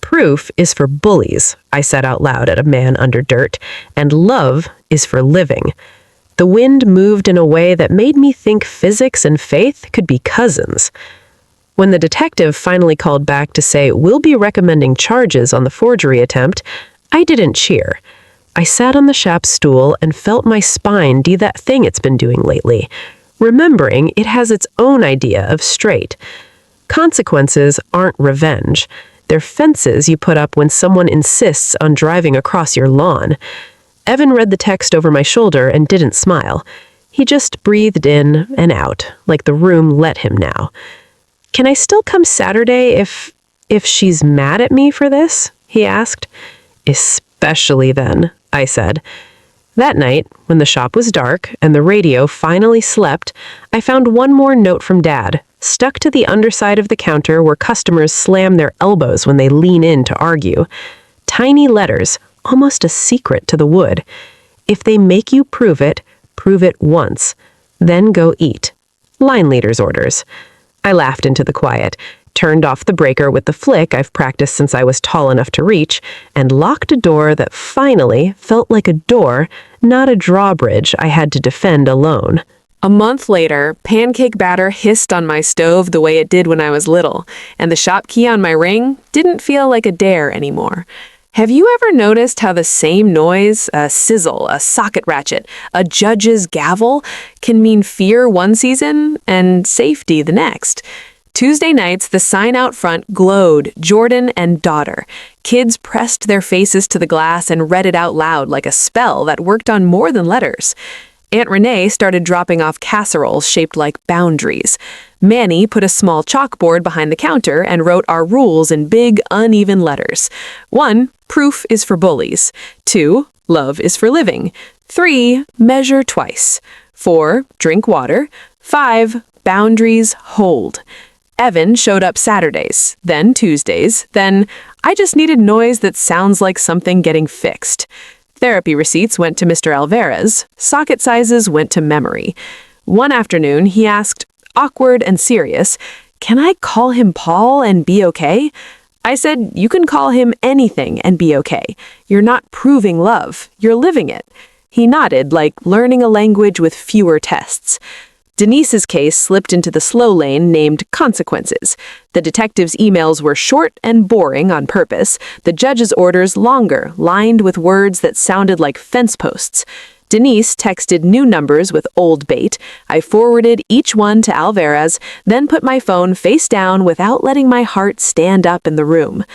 "Proof is for bullies," I said out loud at a man under dirt, "and love is for living." The wind moved in a way that made me think physics and faith could be cousins. When the detective finally called back to say we'll be recommending charges on the forgery attempt, I didn't cheer. I sat on the shop stool and felt my spine do that thing it's been doing lately, remembering it has its own idea of straight. Consequences aren't revenge. They're fences you put up when someone insists on driving across your lawn. Evan read the text over my shoulder and didn't smile. He just breathed in and out, like the room let him now. "Can I still come Saturday if she's mad at me for this?" he asked. "Especially then," I said. That night, when the shop was dark and the radio finally slept, I found one more note from Dad, stuck to the underside of the counter where customers slam their elbows when they lean in to argue. Tiny letters, almost a secret to the wood. "If they make you prove it once. Then go eat. Line leader's orders." I laughed into the quiet, turned off the breaker with the flick I've practiced since I was tall enough to reach, and locked a door that finally felt like a door, not a drawbridge I had to defend alone. A month later, pancake batter hissed on my stove the way it did when I was little, and the shop key on my ring didn't feel like a dare anymore. Have you ever noticed how the same noise, a sizzle, a socket ratchet, a judge's gavel, can mean fear one season and safety the next? Tuesday nights, the sign out front glowed, Jordan and daughter. Kids pressed their faces to the glass and read it out loud like a spell that worked on more than letters. Aunt Renee started dropping off casseroles shaped like boundaries. Manny put a small chalkboard behind the counter and wrote our rules in big, uneven letters. 1, proof is for bullies. 2, love is for living. 3, measure twice. 4, drink water. 5, boundaries hold. Evan showed up Saturdays, then Tuesdays, then I just needed noise that sounds like something getting fixed. Therapy receipts went to Mr. Alvarez. Socket sizes went to memory. One afternoon, he asked, awkward and serious, "Can I call him Paul and be okay?" I said, "You can call him anything and be okay. You're not proving love. You're living it." He nodded, like learning a language with fewer tests. Denise's case slipped into the slow lane named consequences. The detective's emails were short and boring on purpose, the judge's orders longer, lined with words that sounded like fence posts. Denise texted new numbers with old bait. I forwarded each one to Alvarez, then put my phone face down without letting my heart stand up in the room.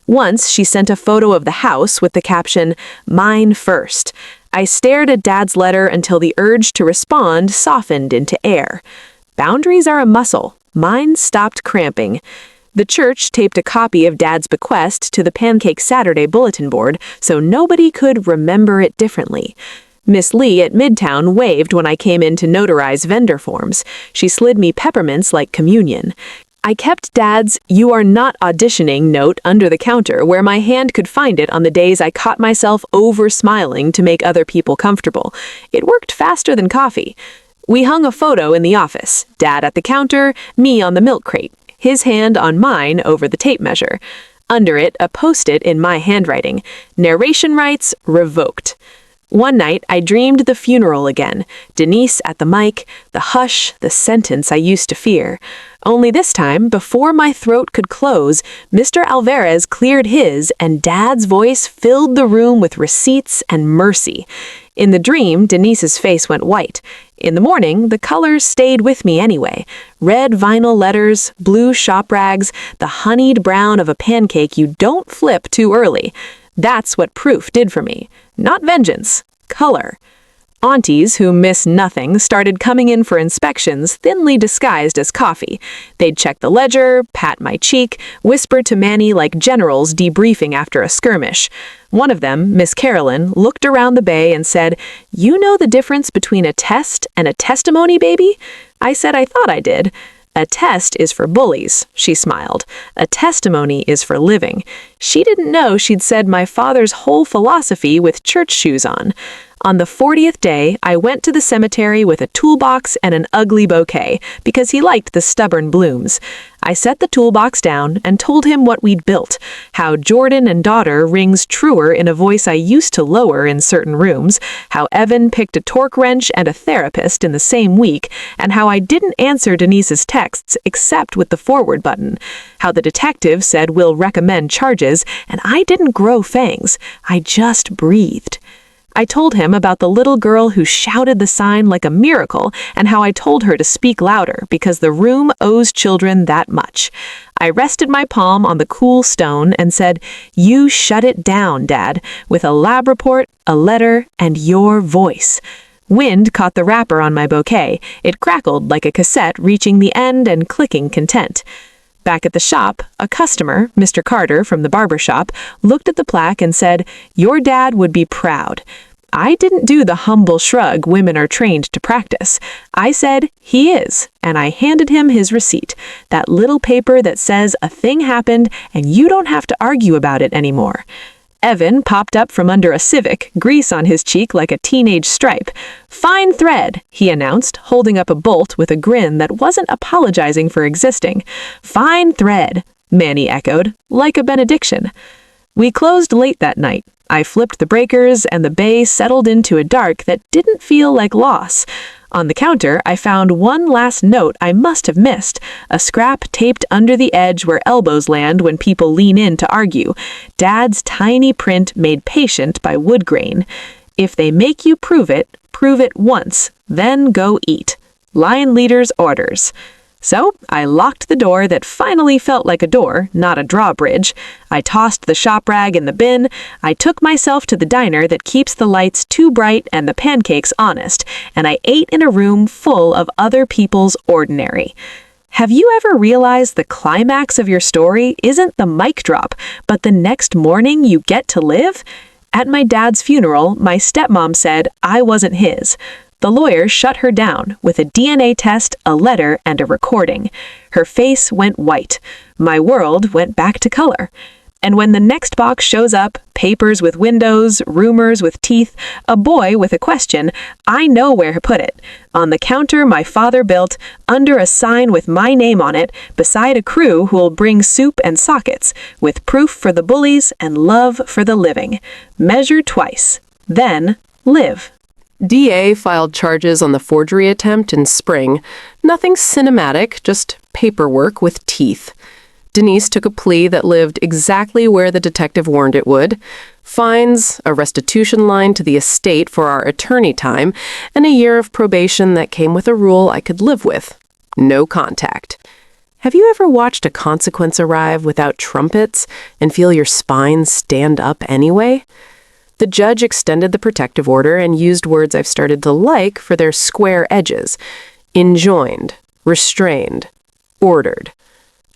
Once, she sent a photo of the house with the caption, "Mine first." I stared at Dad's letter until the urge to respond softened into air. Boundaries are a muscle. Mine stopped cramping. The church taped a copy of Dad's bequest to the Pancake Saturday bulletin board so nobody could remember it differently. Miss Lee at Midtown waved when I came in to notarize vendor forms. She slid me peppermints like communion. I kept Dad's "you are not auditioning" note under the counter where my hand could find it on the days I caught myself over-smiling to make other people comfortable. It worked faster than coffee. We hung a photo in the office, Dad at the counter, me on the milk crate, his hand on mine over the tape measure. Under it, a post-it in my handwriting, "Narration rights revoked." One night, I dreamed the funeral again. Denise at the mic, the hush, the sentence I used to fear. Only this time, before my throat could close, Mr. Alvarez cleared his, and Dad's voice filled the room with receipts and mercy. In the dream, Denise's face went white. In the morning, the colors stayed with me anyway. Red vinyl letters, blue shop rags, the honeyed brown of a pancake you don't flip too early. That's what proof did for me. Not vengeance, color. Aunties who miss nothing started coming in for inspections thinly disguised as coffee. They'd check the ledger, pat my cheek, whisper to Manny like generals debriefing after a skirmish. One of them, Miss Carolyn, looked around the bay and said, "You know the difference between a test and a testimony, baby?" I said I thought I did. "A test is for bullies," she smiled. "A testimony is for living." She didn't know she'd said my father's whole philosophy with church shoes on. On the 40th day, I went to the cemetery with a toolbox and an ugly bouquet because he liked the stubborn blooms. I set the toolbox down and told him what we'd built, how Jordan and daughter rings truer in a voice I used to lower in certain rooms, how Evan picked a torque wrench and a therapist in the same week, and how I didn't answer Denise's texts except with the forward button, how the detective said we'll recommend charges, and I didn't grow fangs. I just breathed. I told him about the little girl who shouted the sign like a miracle and how I told her to speak louder because the room owes children that much. I rested my palm on the cool stone and said, "You shut it down, Dad," with a lab report, a letter, and your voice. Wind caught the wrapper on my bouquet. It crackled like a cassette reaching the end and clicking content. Back at the shop, a customer, Mr. Carter from the barber shop, looked at the plaque and said, "Your dad would be proud." I didn't do the humble shrug women are trained to practice. I said, "He is," and I handed him his receipt, that little paper that says a thing happened and you don't have to argue about it anymore. Evan popped up from under a Civic, grease on his cheek like a teenage stripe. "Fine thread," he announced, holding up a bolt with a grin that wasn't apologizing for existing. "Fine thread," Manny echoed, like a benediction. We closed late that night. I flipped the breakers, and the bay settled into a dark that didn't feel like loss. On the counter, I found one last note I must have missed, a scrap taped under the edge where elbows land when people lean in to argue. Dad's tiny print made patient by wood grain. "If they make you prove it once, then go eat. Line leader's orders." So I locked the door that finally felt like a door, not a drawbridge. I tossed the shop rag in the bin. I took myself to the diner that keeps the lights too bright and the pancakes honest, and I ate in a room full of other people's ordinary. Have you ever realized the climax of your story isn't the mic drop, but the next morning you get to live? At my dad's funeral, my stepmom said I wasn't his. The lawyer shut her down with a DNA test, a letter, and a recording. Her face went white. My world went back to color. And when the next box shows up, papers with windows, rumors with teeth, a boy with a question, I know where to put it. On the counter my father built, under a sign with my name on it, beside a crew who'll bring soup and sockets, with proof for the bullies and love for the living. Measure twice. Then live. DA filed charges on the forgery attempt in spring. Nothing cinematic, just paperwork with teeth. Denise took a plea that lived exactly where the detective warned it would. Fines, a restitution line to the estate for our attorney time, and a year of probation that came with a rule I could live with. No contact. Have you ever watched a consequence arrive without trumpets and feel your spine stand up anyway? The judge extended the protective order and used words I've started to like for their square edges. Enjoined, restrained, ordered.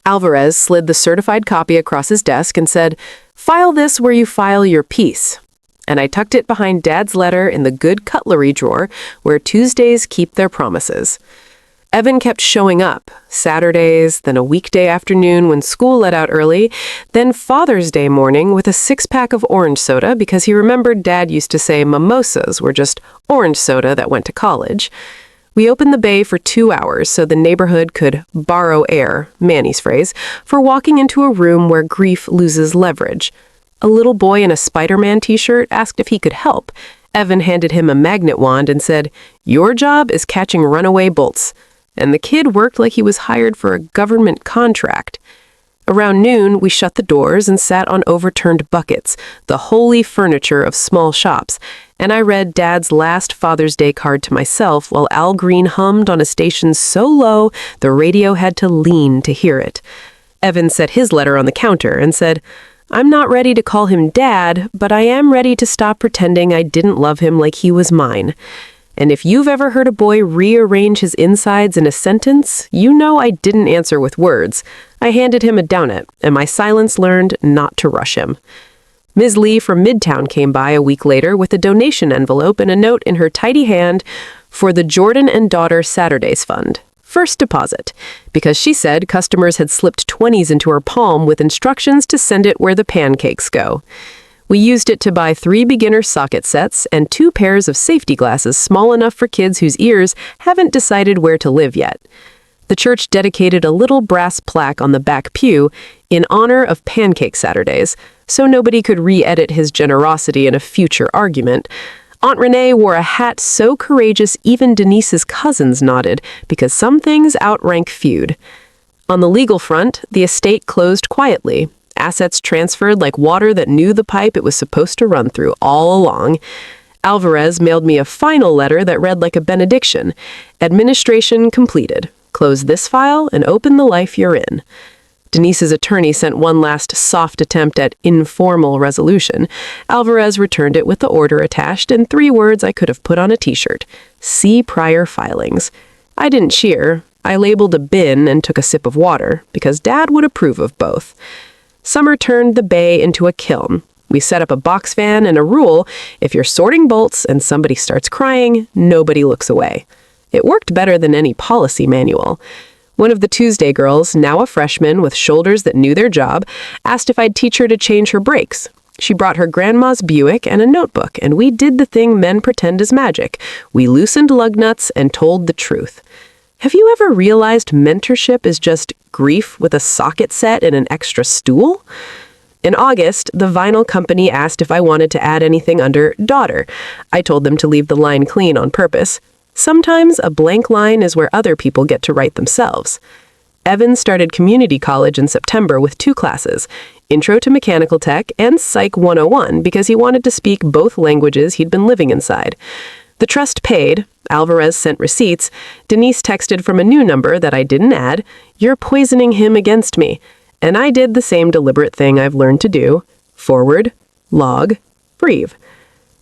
Alvarez slid the certified copy across his desk and said, "File this where you file your piece." And I tucked it behind Dad's letter in the good cutlery drawer where Tuesdays keep their promises. Evan kept showing up, Saturdays, then a weekday afternoon when school let out early, then Father's Day morning with a six-pack of orange soda because he remembered Dad used to say mimosas were just orange soda that went to college. We opened the bay for 2 hours so the neighborhood could borrow air, Manny's phrase, for walking into a room where grief loses leverage. A little boy in a Spider-Man t-shirt asked if he could help. Evan handed him a magnet wand and said, "Your job is catching runaway bolts." And the kid worked like he was hired for a government contract. Around noon, we shut the doors and sat on overturned buckets, the holy furniture of small shops, and I read Dad's last Father's Day card to myself while Al Green hummed on a station so low the radio had to lean to hear it. Evan set his letter on the counter and said, "I'm not ready to call him Dad, but I am ready to stop pretending I didn't love him like he was mine." And if you've ever heard a boy rearrange his insides in a sentence, you know I didn't answer with words. I handed him a doughnut, and my silence learned not to rush him. Ms. Lee from Midtown came by a week later with a donation envelope and a note in her tidy hand for the Jordan and Daughter Saturdays Fund. First deposit, because she said customers had slipped 20s into her palm with instructions to send it where the pancakes go. We used it to buy 3 beginner socket sets and 2 pairs of safety glasses small enough for kids whose ears haven't decided where to live yet. The church dedicated a little brass plaque on the back pew in honor of Pancake Saturdays, so nobody could re-edit his generosity in a future argument. Aunt Renee wore a hat so courageous even Denise's cousins nodded, because some things outrank feud. On the legal front, the estate closed quietly. Assets transferred like water that knew the pipe it was supposed to run through all along. Alvarez mailed me a final letter that read like a benediction. Administration completed. Close this file and open the life you're in. Denise's attorney sent one last soft attempt at informal resolution. Alvarez returned it with the order attached and 3 words I could have put on a t-shirt. See prior filings. I didn't cheer. I labeled a bin and took a sip of water, because Dad would approve of both. Summer turned the bay into a kiln. We set up a box fan and a rule: if you're sorting bolts and somebody starts crying, nobody looks away. It worked better than any policy manual. One of the Tuesday girls, now a freshman with shoulders that knew their job, asked if I'd teach her to change her brakes. She brought her grandma's Buick and a notebook, and we did the thing men pretend is magic. We loosened lug nuts and told the truth. Have you ever realized mentorship is just grief with a socket set and an extra stool? In August, the vinyl company asked if I wanted to add anything under daughter. I told them to leave the line clean on purpose. Sometimes a blank line is where other people get to write themselves. Evan started community college in September with 2 classes, Intro to Mechanical Tech and Psych 101, because he wanted to speak both languages he'd been living inside. The trust paid. Alvarez sent receipts. Denise texted from a new number that I didn't add, "You're poisoning him against me." And I did the same deliberate thing I've learned to do: forward, log, breathe.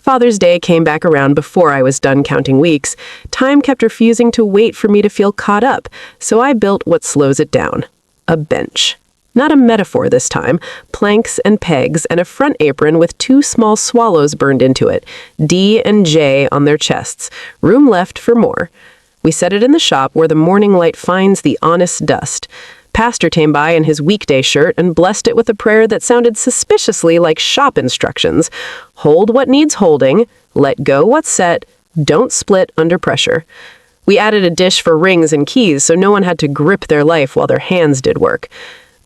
Father's Day came back around before I was done counting weeks. Time kept refusing to wait for me to feel caught up, so I built what slows it down: a bench. Not a metaphor this time. Planks and pegs and a front apron with 2 small swallows burned into it, D and J on their chests. Room left for more. We set it in the shop where the morning light finds the honest dust. Pastor came by in his weekday shirt and blessed it with a prayer that sounded suspiciously like shop instructions. Hold what needs holding, let go what's set, don't split under pressure. We added a dish for rings and keys so no one had to grip their life while their hands did work.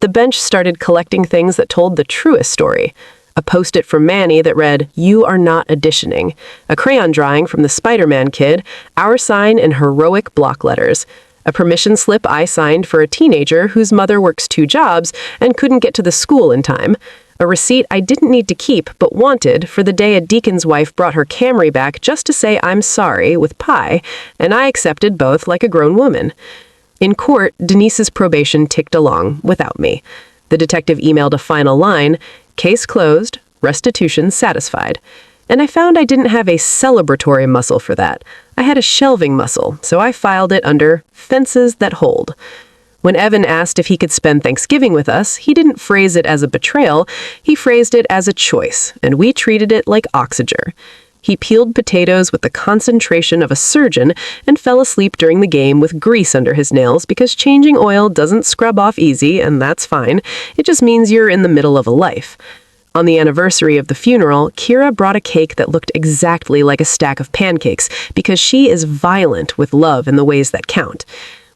The bench started collecting things that told the truest story. A post-it from Manny that read, "You are not auditioning." A crayon drawing from the Spider-Man kid, our sign in heroic block letters. A permission slip I signed for a teenager whose mother works 2 jobs and couldn't get to the school in time. A receipt I didn't need to keep but wanted for the day a deacon's wife brought her Camry back just to say "I'm sorry" with pie, and I accepted both like a grown woman. In court, Denise's probation ticked along without me. The detective emailed a final line: "Case closed, restitution satisfied." And I found I didn't have a celebratory muscle for that. I had a shelving muscle, so I filed it under fences that hold. When Evan asked if he could spend Thanksgiving with us, he didn't phrase it as a betrayal, he phrased it as a choice, and we treated it like oxygen. He peeled potatoes with the concentration of a surgeon and fell asleep during the game with grease under his nails because changing oil doesn't scrub off easy, and that's fine. It just means you're in the middle of a life. On the anniversary of the funeral, Kira brought a cake that looked exactly like a stack of pancakes because she is violent with love in the ways that count.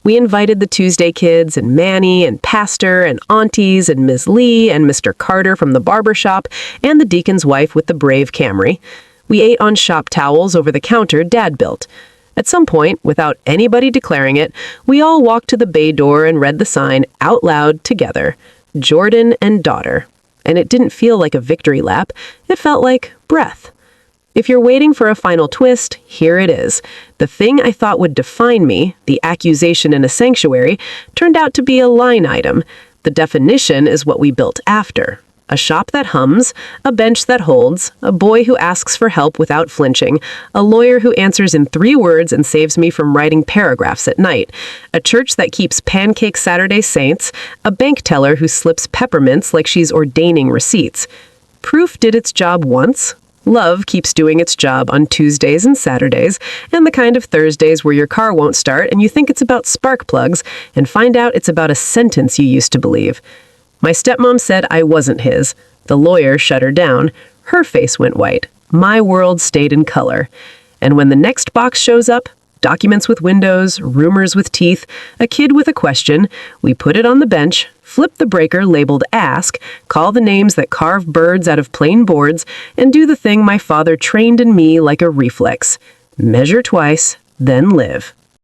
We invited the Tuesday kids and Manny and Pastor and aunties and Ms. Lee and Mr. Carter from the barber shop and the deacon's wife with the brave Camry. We ate on shop towels over the counter Dad built. At some point, without anybody declaring it, we all walked to the bay door and read the sign out loud together: Jordan and daughter. And it didn't feel like a victory lap. It felt like breath. If you're waiting for a final twist, here it is. The thing I thought would define me, the accusation in a sanctuary, turned out to be a line item. The definition is what we built after. A shop that hums, a bench that holds, a boy who asks for help without flinching, a lawyer who answers in 3 words and saves me from writing paragraphs at night, a church that keeps Pancake Saturday saints, a bank teller who slips peppermints like she's ordaining receipts. Proof did its job once. Love keeps doing its job on Tuesdays and Saturdays, and the kind of Thursdays where your car won't start and you think it's about spark plugs and find out it's about a sentence you used to believe. My stepmom said I wasn't his. The lawyer shut her down. Her face went white. My world stayed in color. And when the next box shows up, documents with windows, rumors with teeth, a kid with a question, we put it on the bench, flip the breaker labeled ask, call the names that carve birds out of plain boards, and do the thing my father trained in me like a reflex: measure twice, then live.